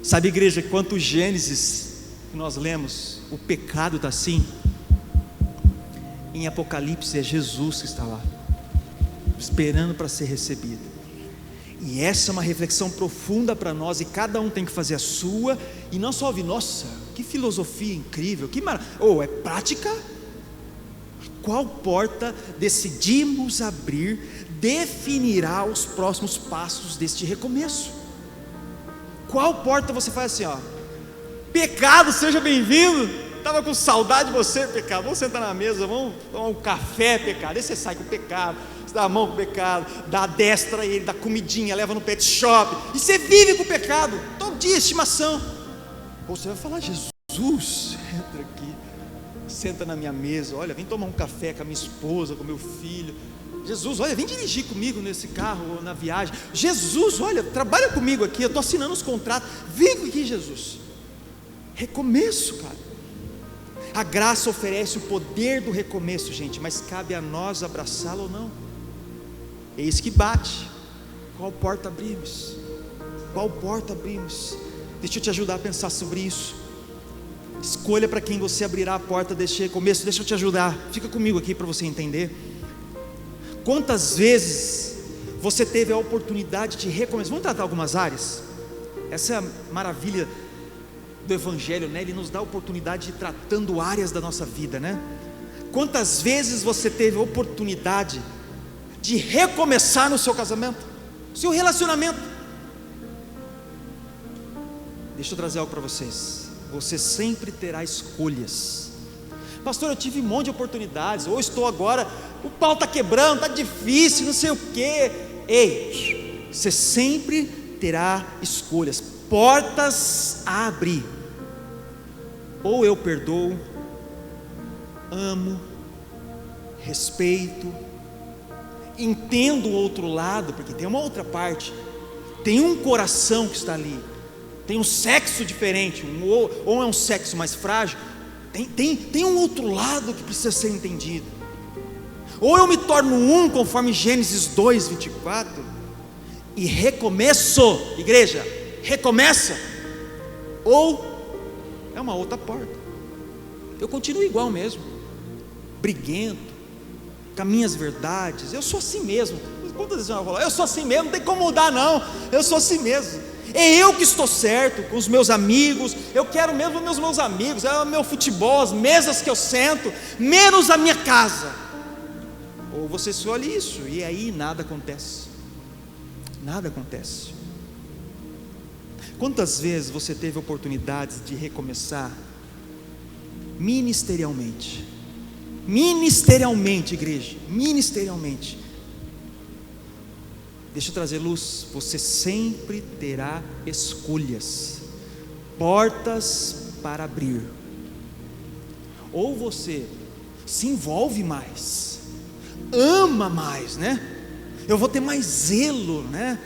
Sabe, igreja, quanto Gênesis que nós lemos, o pecado está assim. Em Apocalipse é Jesus que está lá, esperando para ser recebido. E essa é uma reflexão profunda para nós, e cada um tem que fazer a sua, e não só ouvir, nossa, que filosofia incrível, que maravilha, é prática. Qual porta decidimos abrir definirá os próximos passos deste recomeço. Qual porta você faz assim, pecado, seja bem-vindo, estava com saudade de você, pecado, vamos sentar na mesa, vamos tomar um café, pecado. Aí você sai com o pecado, você dá a mão com o pecado, dá a destra a ele, dá comidinha, leva no pet shop, e você vive com o pecado, todo dia, estimação. Ou você vai falar, Jesus, entra aqui, senta na minha mesa, olha, vem tomar um café com a minha esposa, com o meu filho. Jesus, olha, vem dirigir comigo nesse carro ou na viagem. Jesus, olha, trabalha comigo aqui, eu estou assinando os contratos, vem aqui, Jesus. Recomeço, cara. A graça oferece o poder do recomeço, gente, mas cabe a nós abraçá-lo ou não. Eis que bate. Qual porta abrimos? Qual porta abrimos? Deixa eu te ajudar a pensar sobre isso. Escolha para quem você abrirá a porta deste recomeço. Deixa eu te ajudar, fica comigo aqui para você entender. Quantas vezes você teve a oportunidade de recomeçar? Vamos tratar algumas áreas. Essa é a maravilha do Evangelho, né? Ele nos dá a oportunidade de ir tratando áreas da nossa vida, né? Quantas vezes você teve a oportunidade de recomeçar no seu casamento, seu relacionamento? Deixa eu trazer algo para vocês. Você sempre terá escolhas. Pastor, eu tive um monte de oportunidades, ou estou agora, o pau está quebrando, está difícil, não sei o quê. Ei, você sempre terá escolhas, portas a abrir. Ou eu perdoo, amo, respeito, entendo o outro lado, porque tem uma outra parte, tem um coração que está ali, tem um sexo diferente, ou é um sexo mais frágil, tem um outro lado que precisa ser entendido. Ou eu me torno um, conforme Gênesis 2:24, e recomeço, igreja, recomeça, ou é uma outra porta, eu continuo igual mesmo, briguento, com as minhas verdades, eu sou assim mesmo. Quantas vezes eu falo, eu sou assim mesmo, não tem como mudar não, eu sou assim mesmo, é eu que estou certo com os meus amigos, eu quero mesmo os meus amigos, é o meu futebol, as mesas que eu sento, menos a minha casa. Ou você escolhe isso, e aí nada acontece, nada acontece. Quantas vezes você teve oportunidades de recomeçar ministerialmente? Ministerialmente, igreja, ministerialmente. Deixa eu trazer luz. Você sempre terá escolhas, portas para abrir. Ou você se envolve mais, ama mais, né? Eu vou ter mais zelo, né?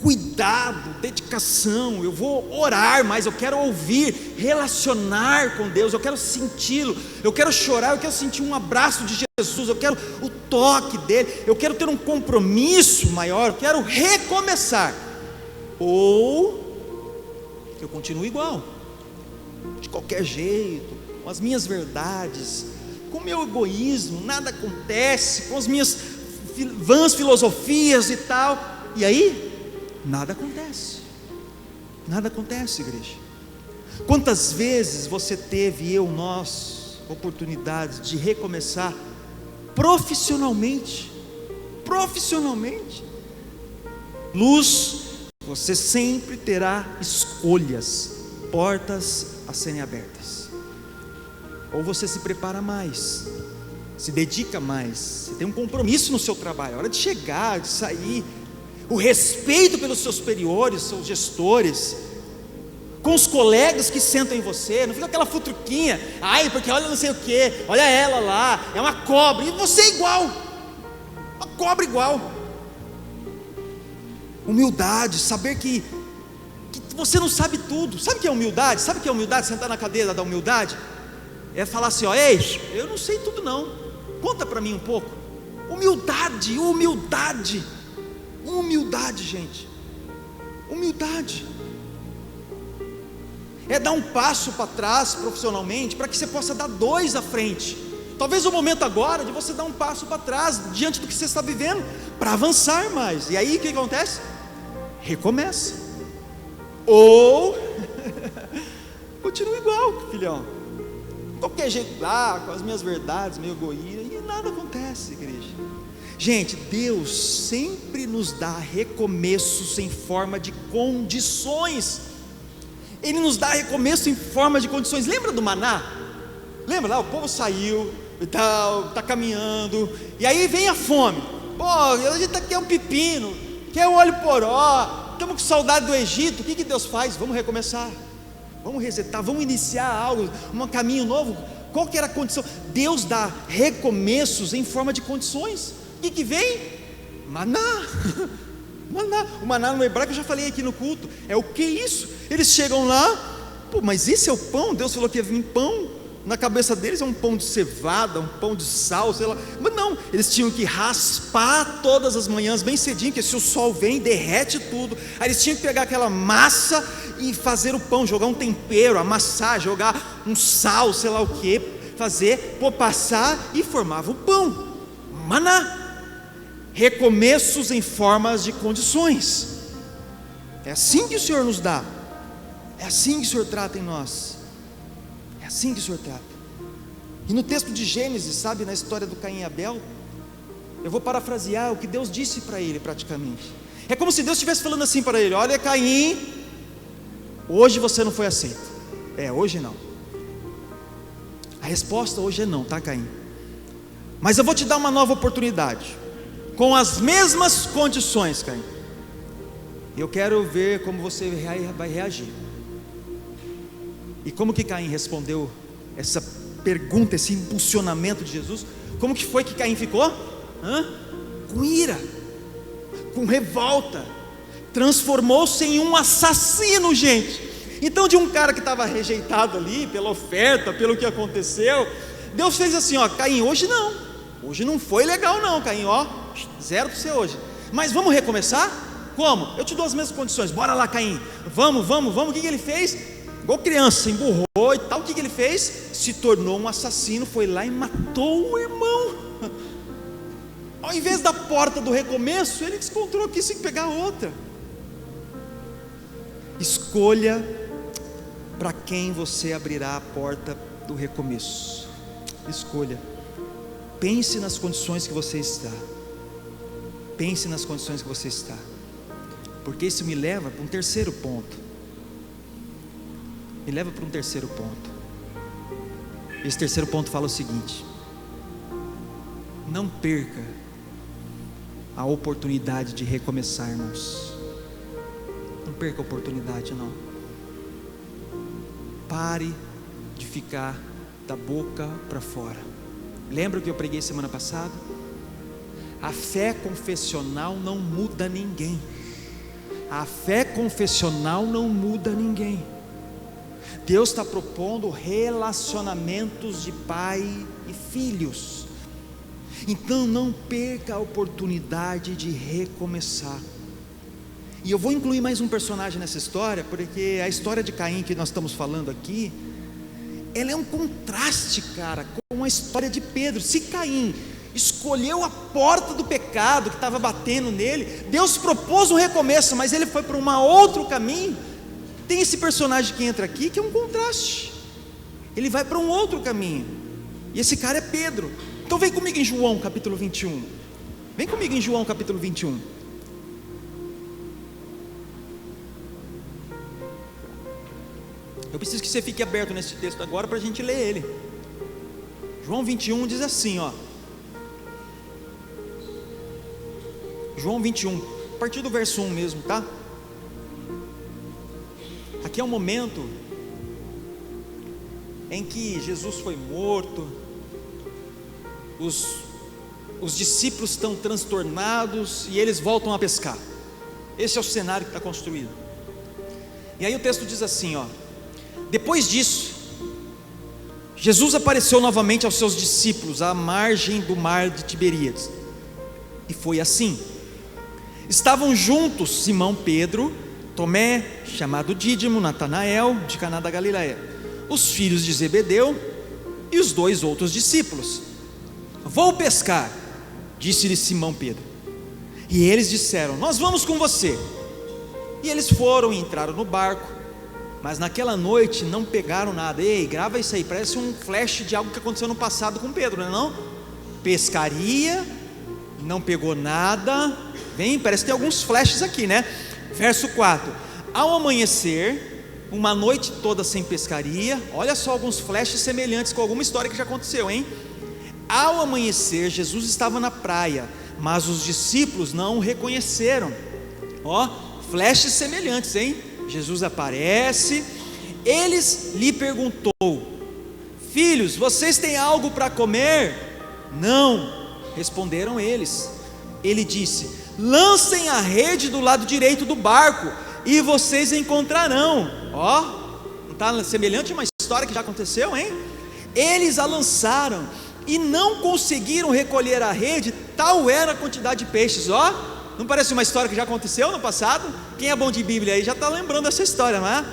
Cuidado, dedicação, eu vou orar mais, eu quero ouvir, relacionar com Deus, eu quero senti-lo, eu quero chorar, eu quero sentir um abraço de Jesus, eu quero o toque dele, eu quero ter um compromisso maior, eu quero recomeçar. Ou eu continuo igual, de qualquer jeito, com as minhas verdades, com o meu egoísmo, nada acontece, com as minhas vãs filosofias e tal, e aí nada acontece, nada acontece, igreja. Quantas vezes você teve, nós, oportunidades de recomeçar profissionalmente, luz, você sempre terá escolhas, portas a serem abertas. Ou você se prepara mais, se dedica mais, você tem um compromisso no seu trabalho, a hora de chegar, de sair, o respeito pelos seus superiores, seus gestores, com os colegas que sentam em você, não fica aquela futruquinha, ai, porque olha não sei o que, olha ela lá, é uma cobra, e você é igual, uma cobra igual. Humildade, saber que você não sabe tudo. Sabe o que é humildade? Sabe o que é humildade? Sentar na cadeira da humildade é falar assim, ó, ei, eu não sei tudo não, conta para mim um pouco. Humildade, gente, humildade é dar um passo para trás profissionalmente, para que você possa dar dois à frente. Talvez o momento agora de você dar um passo para trás, diante do que você está vivendo, para avançar mais. E aí o que acontece? Recomeça. Ou continua igual, filhão, qualquer jeito lá, com as minhas verdades, meu egoísmo, e nada acontece, igreja. Gente, Deus sempre nos dá recomeços em forma de condições. Ele nos dá recomeço em forma de condições. Lembra do maná? Lembra lá, o povo saiu e tal, está caminhando, e aí vem a fome. Pô, a gente quer um pepino, quer um óleo poró, estamos com saudade do Egito. O que Deus faz? Vamos recomeçar, vamos resetar, vamos iniciar algo, um caminho novo. Qual que era a condição? Deus dá recomeços em forma de condições. O que vem? Maná. Maná. O maná no hebraico eu já falei aqui no culto. É o que isso? Eles chegam lá, pô, mas esse é o pão? Deus falou que ia vir pão. Na cabeça deles é um pão de cevada, um pão de sal, sei lá. Mas não, eles tinham que raspar todas as manhãs bem cedinho, porque se o sol vem, derrete tudo. Aí eles tinham que pegar aquela massa e fazer o pão, jogar um tempero, amassar, jogar um sal, sei lá o que, fazer, passar e formava o pão. Maná. Recomeços em formas de condições. É assim que o Senhor nos dá. É assim que o Senhor trata em nós. É assim que o Senhor trata. E no texto de Gênesis, sabe, na história do Caim e Abel, eu vou parafrasear o que Deus disse para ele praticamente. É como se Deus estivesse falando assim para ele: olha, Caim, hoje você não foi aceito. Hoje não. A resposta hoje é não, tá, Caim? Mas eu vou te dar uma nova oportunidade, com as mesmas condições, Caim. Eu quero ver como você vai reagir. E como que Caim respondeu essa pergunta, esse impulsionamento de Jesus? Como que foi que Caim ficou? Com ira, com revolta, transformou-se em um assassino, gente. Então, de um cara que estava rejeitado ali pela oferta, pelo que aconteceu, Deus fez assim: ó, Caim, hoje não foi legal não, Caim, ó, zero para você hoje. Mas vamos recomeçar? Como? Eu te dou as mesmas condições. Bora lá, Caim, vamos. O que ele fez? Igual criança, emburrou e tal. O que ele fez? Se tornou um assassino, foi lá e matou o irmão. Ao invés da porta do recomeço, ele descontrolou, quis pegar outra. Escolha para quem você abrirá a porta do recomeço. Escolha. Pense nas condições que você está. Pense nas condições que você está. Porque isso me leva para um terceiro ponto. Esse terceiro ponto fala o seguinte: não perca a oportunidade de recomeçar, irmãos. Não perca a oportunidade, não. Pare de ficar da boca para fora. Lembra o que eu preguei semana passada? A fé confessional não muda ninguém. A fé confessional não muda ninguém. Deus está propondo relacionamentos de pai e filhos. Então não perca a oportunidade de recomeçar. E eu vou incluir mais um personagem nessa história, porque a história de Caim que nós estamos falando aqui, ela é um contraste, cara, com a história de Pedro. Se Caim escolheu a porta do pecado que estava batendo nele, Deus propôs um recomeço, mas ele foi para um outro caminho. Tem esse personagem que entra aqui que é um contraste. Ele vai para um outro caminho, e esse cara é Pedro. Então vem comigo em João capítulo 21. Vem comigo em João capítulo 21. Eu preciso que você fique aberto nesse texto agora para a gente ler ele. João 21 diz assim, ó. João 21, a partir do verso 1 mesmo, tá? Aqui é um momento em que Jesus foi morto, os discípulos estão transtornados e eles voltam a pescar. Esse é o cenário que está construído. E aí o texto diz assim, ó: depois disso, Jesus apareceu novamente aos seus discípulos à margem do mar de Tiberíades. E foi assim: estavam juntos Simão Pedro, Tomé, chamado Dídimo, Natanael, de Caná da Galileia, os filhos de Zebedeu e os dois outros discípulos. Vou pescar, disse-lhe Simão Pedro. E eles disseram: nós vamos com você. E eles foram e entraram no barco, mas naquela noite não pegaram nada. Ei, grava isso aí, parece um flash de algo que aconteceu no passado com Pedro, não é não? Pescaria, não pegou nada. Vem, parece que tem alguns flashes aqui, né? Verso 4: ao amanhecer, uma noite toda sem pescaria. Olha só alguns flashes semelhantes com alguma história que já aconteceu, hein? Ao amanhecer, Jesus estava na praia, mas os discípulos não o reconheceram. Ó, flashes semelhantes, hein? Jesus aparece, eles lhe perguntou: filhos, vocês têm algo para comer? Não, responderam eles. Ele disse: lancem a rede do lado direito do barco e vocês encontrarão. Ó, não está semelhante a uma história que já aconteceu, hein? Eles a lançaram e não conseguiram recolher a rede, tal era a quantidade de peixes. Ó, não parece uma história que já aconteceu no passado? Quem é bom de Bíblia aí já está lembrando dessa história, não é?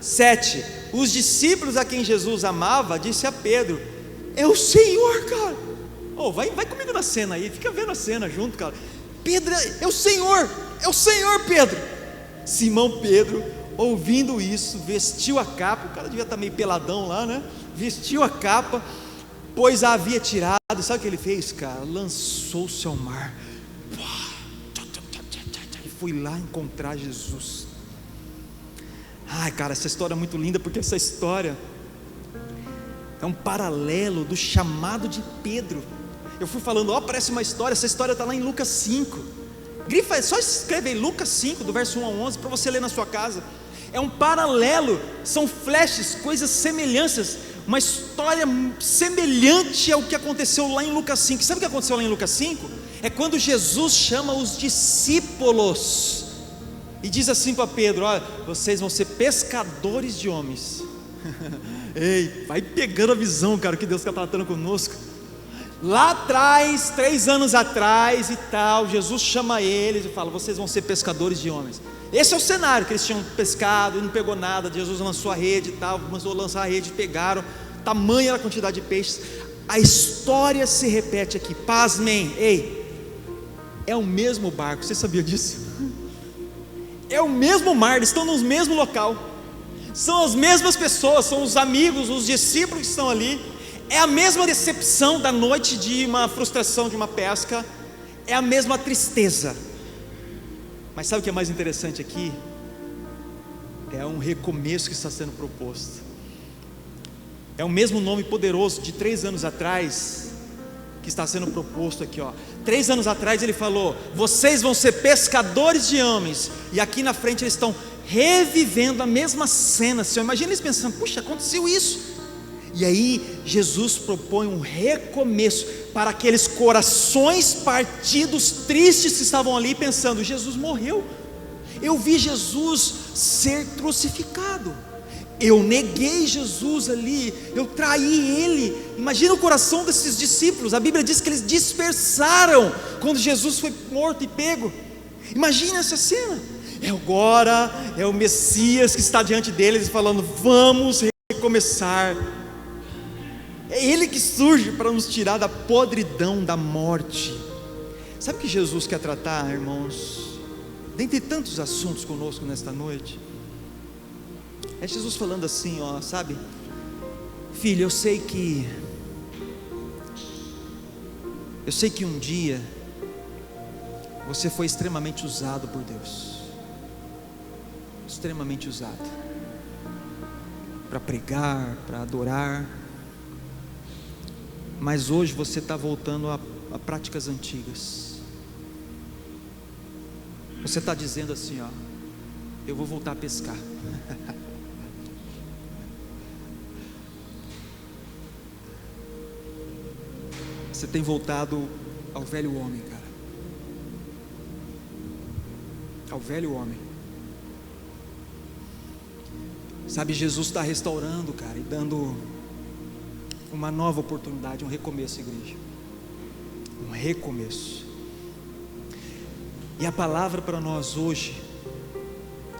7. Os discípulos a quem Jesus amava disse a Pedro: é o Senhor, cara. Oh, vai comigo na cena aí, fica vendo a cena junto, cara. Pedro, é o Senhor, Pedro. Simão Pedro, ouvindo isso, vestiu a capa. O cara devia estar meio peladão lá, né? Vestiu a capa, pois a havia tirado. Sabe o que ele fez, cara? Lançou-se ao mar e foi lá encontrar Jesus. Ai, cara, essa história é muito linda, porque essa história é um paralelo do chamado de Pedro. Eu fui falando, ó, parece uma história. Essa história está lá em Lucas 5. Grifa, só escreve aí Lucas 5, do verso 1 a 11, para você ler na sua casa. É um paralelo, são flashes, coisas semelhantes, uma história semelhante ao que aconteceu lá em Lucas 5. Sabe o que aconteceu lá em Lucas 5? É quando Jesus chama os discípulos e diz assim para Pedro: olha, vocês vão ser pescadores de homens. Ei, vai pegando a visão, cara, que Deus está tratando conosco. Lá atrás, 3 anos atrás e tal, Jesus chama eles e fala: vocês vão ser pescadores de homens. Esse é o cenário, que eles tinham pescado e não pegou nada. Jesus lançou a rede e tal, começou a lançar a rede, pegaram, tamanha era a quantidade de peixes. A história se repete aqui, pasmem. Ei, é o mesmo barco, você sabia disso? É o mesmo mar, eles estão no mesmo local, são as mesmas pessoas, são os amigos, os discípulos que estão ali. É a mesma decepção da noite de uma frustração de uma pesca, é a mesma tristeza. Mas sabe o que é mais interessante aqui? É um recomeço que está sendo proposto. É o mesmo nome poderoso de 3 anos atrás que está sendo proposto aqui, ó. 3 anos atrás ele falou: vocês vão ser pescadores de homens. E aqui na frente eles estão revivendo a mesma cena. Senhor, imagina eles pensando: puxa, aconteceu isso. E aí Jesus propõe um recomeço para aqueles corações partidos, tristes, que estavam ali pensando: Jesus morreu, eu vi Jesus ser crucificado, eu neguei Jesus ali, eu traí Ele. Imagina o coração desses discípulos. A Bíblia diz que eles dispersaram quando Jesus foi morto e pego. Imagina essa cena. Agora é o Messias que está diante deles falando: vamos recomeçar. É Ele que surge para nos tirar da podridão da morte. Sabe o que Jesus quer tratar, irmãos? Dentre tantos assuntos conosco nesta noite, é Jesus falando assim, ó, sabe? Filho, eu sei que um dia você foi extremamente usado por Deus, extremamente usado para pregar, para adorar. Mas hoje você está voltando a práticas antigas. Você está dizendo assim, ó: eu vou voltar a pescar. Você tem voltado ao velho homem, cara. Ao velho homem. Sabe, Jesus está restaurando, cara, e dando uma nova oportunidade, um recomeço, igreja. Um recomeço. E a palavra para nós hoje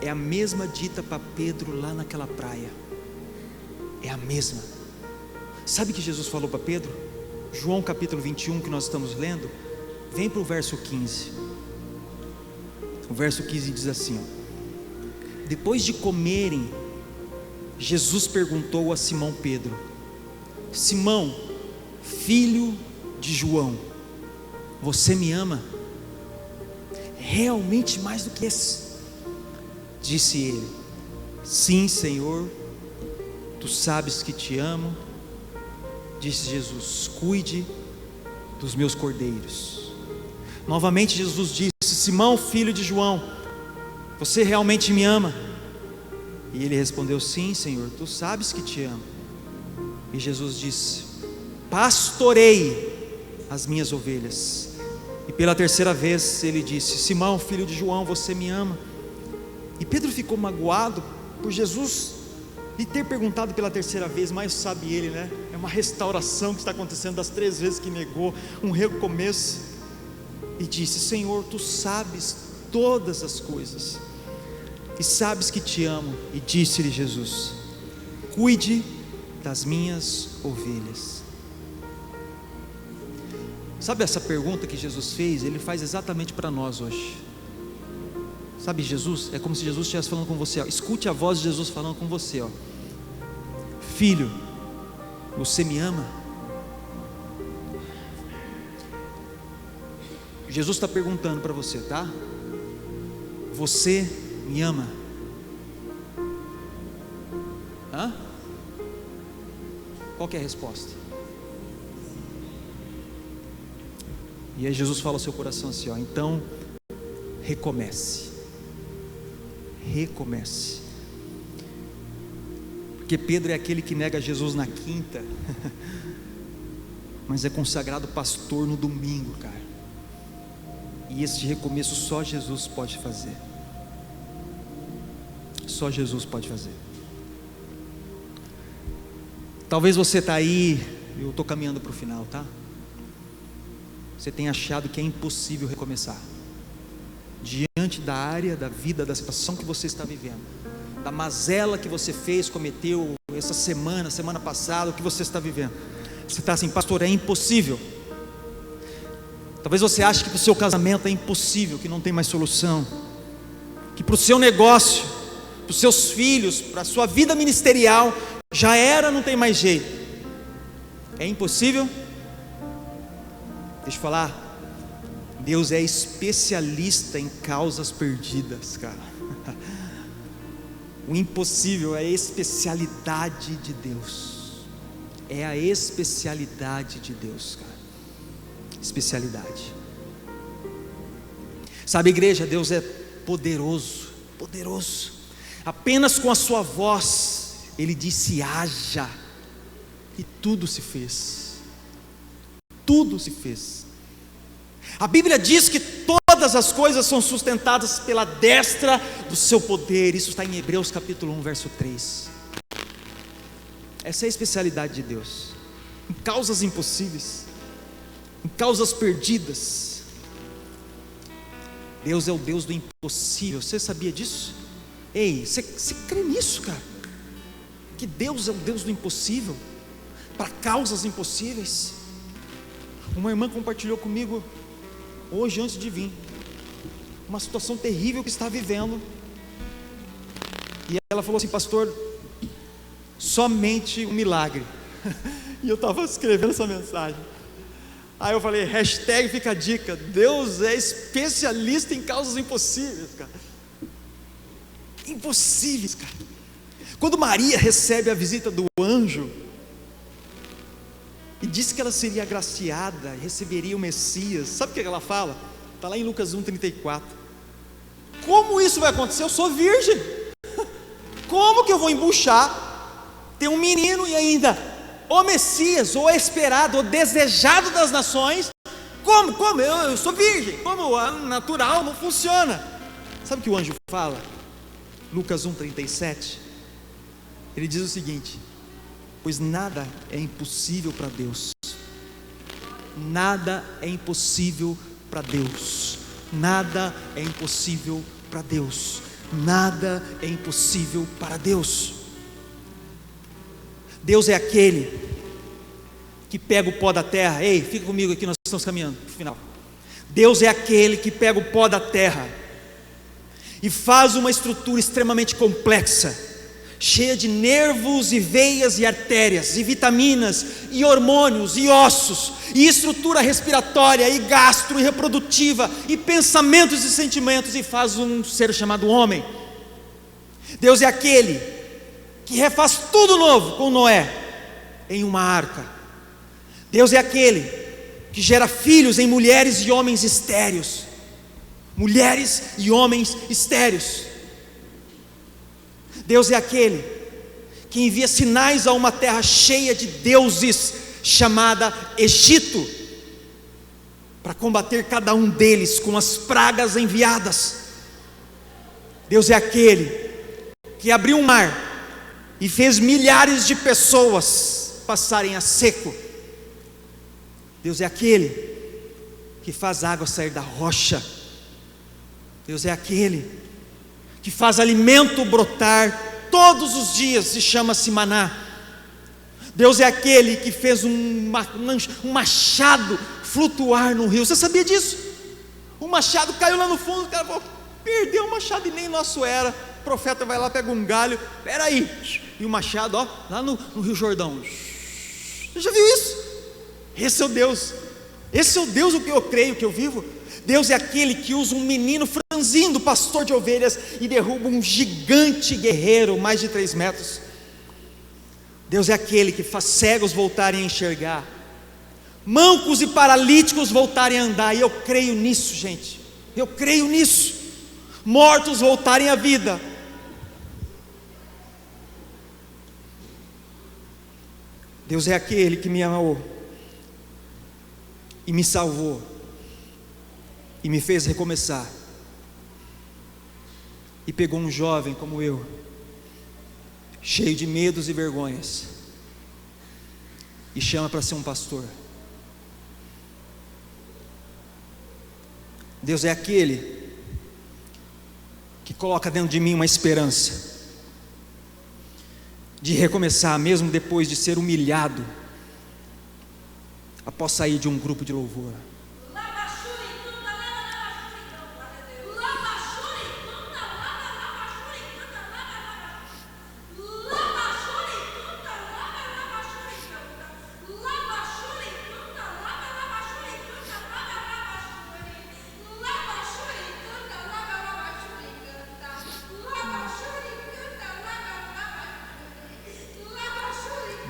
é a mesma dita para Pedro lá naquela praia. É a mesma. Sabe o que Jesus falou para Pedro? João capítulo 21, que nós estamos lendo. Vem para o verso 15. O verso 15 diz assim, ó: depois de comerem, Jesus perguntou a Simão Pedro: Simão, filho de João, você me ama? Realmente mais do que esse? Disse ele: sim, Senhor, tu sabes que te amo. Disse Jesus: cuide dos meus cordeiros. Novamente Jesus disse: Simão, filho de João, você realmente me ama? E ele respondeu: sim, Senhor, tu sabes que te amo. E Jesus disse: pastorei as minhas ovelhas. E pela terceira vez ele disse: Simão, filho de João, você me ama? E Pedro ficou magoado por Jesus E ter perguntado pela terceira vez, mais sabe ele, né? É uma restauração que está acontecendo das 3 vezes que negou, um recomeço. E disse: Senhor, tu sabes todas as coisas, e sabes que te amo. E disse-lhe Jesus: cuide das minhas ovelhas. Sabe essa pergunta que Jesus fez? Ele faz exatamente para nós hoje. Sabe, Jesus, é como se Jesus estivesse falando com você, ó. Escute a voz de Jesus falando com você, ó. Filho, você me ama? Jesus está perguntando para você, tá? Você me ama? Hã? Qual que é a resposta? E aí Jesus fala ao seu coração assim, ó, então recomece. Recomece. Porque Pedro é aquele que nega Jesus na quinta, mas é consagrado pastor no domingo, cara. E esse recomeço só Jesus pode fazer. Só Jesus pode fazer. Talvez você está aí, eu estou caminhando para o final, tá? Você tem achado que é impossível recomeçar, diante da área, da vida, da situação que você está vivendo, da mazela que você fez, cometeu essa semana passada, o que você está vivendo. Você está assim, pastor, é impossível. Talvez você ache que para o seu casamento é impossível, que não tem mais solução, que para o seu negócio, para os seus filhos, para a sua vida ministerial, já era, não tem mais jeito. É impossível? Deixa eu falar, Deus é especialista em causas perdidas, cara. O impossível é a especialidade de Deus. É a especialidade de Deus, cara. Especialidade. Sabe, igreja, Deus é poderoso, poderoso. Apenas com a sua voz Ele disse: haja, e tudo se fez. Tudo se fez. A Bíblia diz que todas as coisas são sustentadas pela destra do seu poder. Isso está em Hebreus capítulo 1, verso 3. Essa é a especialidade de Deus. Em causas impossíveis, em causas perdidas, Deus é o Deus do impossível. Você sabia disso? Ei, você crê nisso, cara? Que Deus é o Deus do impossível, para causas impossíveis. Uma irmã compartilhou comigo hoje, antes de vir, uma situação terrível que está vivendo. E ela falou assim: pastor, somente um milagre. E eu estava escrevendo essa mensagem. Aí eu falei, hashtag fica a dica: Deus é especialista em causas impossíveis, cara. Impossíveis, cara. Quando Maria recebe a visita do anjo e disse que ela seria agraciada, receberia o Messias, sabe o que ela fala? Está lá em Lucas 1,34. Como isso vai acontecer? Eu sou virgem. Como que eu vou embuchar, ter um menino e ainda o Messias, o esperado, o desejado das nações? Como? Eu sou virgem. Como? Natural, não funciona. Sabe o que o anjo fala? Lucas 1,37. Ele diz o seguinte: pois nada é impossível para Deus. Nada é impossível para Deus. Nada é impossível para Deus. Nada é impossível para Deus. Deus é aquele que pega o pó da terra. Ei, fica comigo aqui, nós estamos caminhando para o final. Deus é aquele que pega o pó da terra e faz uma estrutura extremamente complexa, cheia de nervos e veias e artérias, e vitaminas, e hormônios, e ossos, e estrutura respiratória, e gastro, e reprodutiva, e pensamentos e sentimentos, e faz um ser chamado homem. Deus é aquele que refaz tudo novo com Noé em uma arca. Deus é aquele que gera filhos em mulheres e homens estéreos. Mulheres e homens estéreos. Deus é aquele que envia sinais a uma terra cheia de deuses, chamada Egito, para combater cada um deles com as pragas enviadas. Deus é aquele que abriu um mar e fez milhares de pessoas passarem a seco. Deus é aquele que faz água sair da rocha. Deus é aquele que faz alimento brotar todos os dias e chama-se maná. Deus é aquele que fez um machado flutuar no rio. Você sabia disso? O machado caiu lá no fundo, o cara falou, perdeu o machado e nem nosso era. O profeta vai lá, pega um galho, peraí, e o machado, ó, lá no Rio Jordão. Você já viu isso? Esse é o Deus. Esse é o Deus o que eu creio, que eu vivo. Deus é aquele que usa um menino franzino, pastor de ovelhas, e derruba um gigante guerreiro, mais de 3 metros. Deus é aquele que faz cegos voltarem a enxergar, mancos e paralíticos voltarem a andar. E eu creio nisso, gente. Eu creio nisso. Mortos voltarem à vida. Deus é aquele que me amou e me salvou e me fez recomeçar, e pegou um jovem como eu, cheio de medos e vergonhas, e chama para ser um pastor. Deus é aquele que coloca dentro de mim uma esperança de recomeçar, mesmo depois de ser humilhado, após sair de um grupo de louvor.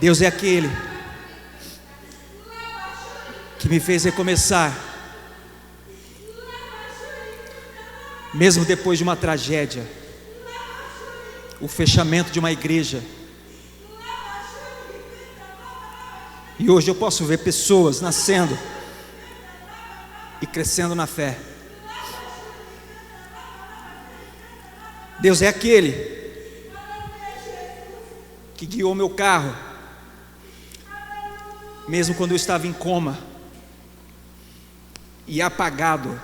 Deus é aquele que me fez recomeçar, mesmo depois de uma tragédia, o fechamento de uma igreja. E hoje eu posso ver pessoas nascendo e crescendo na fé. Deus é aquele que guiou meu carro, mesmo quando eu estava em coma e apagado,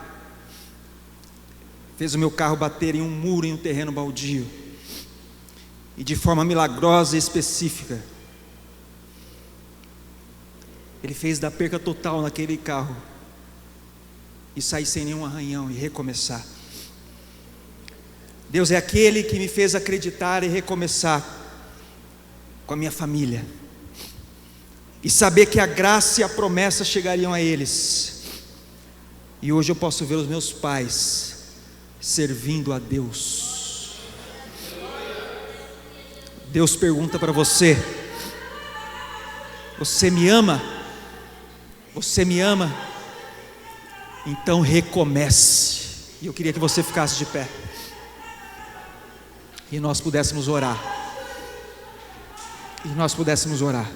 fez o meu carro bater em um muro, em um terreno baldio, e de forma milagrosa e específica, Ele fez dar perca total naquele carro e sair sem nenhum arranhão e recomeçar. Deus é aquele que me fez acreditar e recomeçar com a minha família, e saber que a graça e a promessa chegariam a eles. E hoje eu posso ver os meus pais servindo a Deus. Deus pergunta para você: você me ama? Você me ama? Então recomece. E eu queria que você ficasse de pé e nós pudéssemos orar. E nós pudéssemos orar.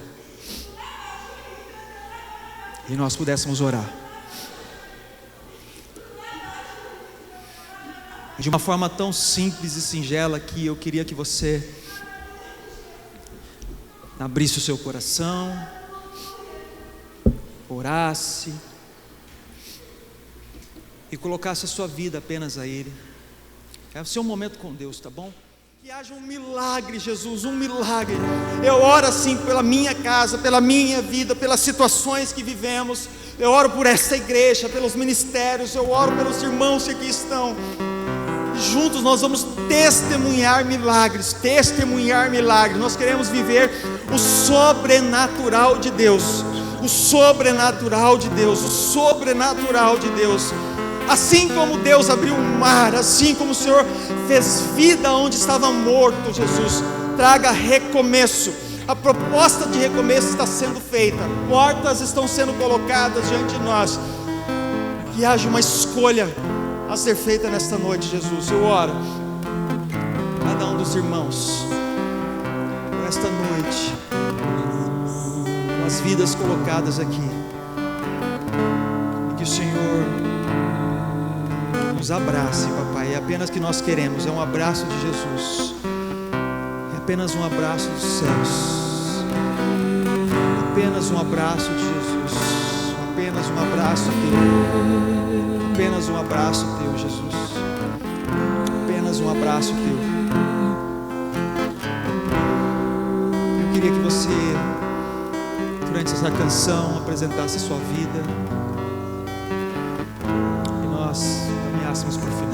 E nós pudéssemos orar. De uma forma tão simples e singela, que eu queria que você abrisse o seu coração, orasse e colocasse a sua vida apenas a Ele. É o seu momento com Deus, tá bom? Que haja um milagre, Jesus, um milagre. Eu oro assim pela minha casa, pela minha vida, pelas situações que vivemos. Eu oro por esta igreja, pelos ministérios. Eu oro pelos irmãos que aqui estão. Juntos nós vamos testemunhar milagres, testemunhar milagres. Nós queremos viver o sobrenatural de Deus, o sobrenatural de Deus, o sobrenatural de Deus. Assim como Deus abriu o mar, assim como o Senhor fez vida onde estava morto, Jesus, traga recomeço. A proposta de recomeço está sendo feita, portas estão sendo colocadas diante de nós. Que haja uma escolha a ser feita nesta noite, Jesus. Eu oro, cada um dos irmãos, por esta noite, com as vidas colocadas aqui, e que o Senhor nos abrace, papai. É apenas que nós queremos, é um abraço de Jesus, é Apenas um abraço dos céus, apenas um abraço de Jesus, apenas um abraço teu, apenas um abraço teu, Jesus, apenas um abraço teu. Eu queria que você, durante essa canção, apresentasse a sua vida e nós caminhássemos para o final.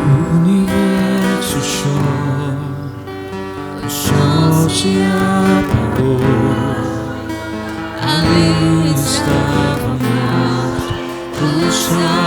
O universo chora, o sol se apagou, ali estava morto o sol.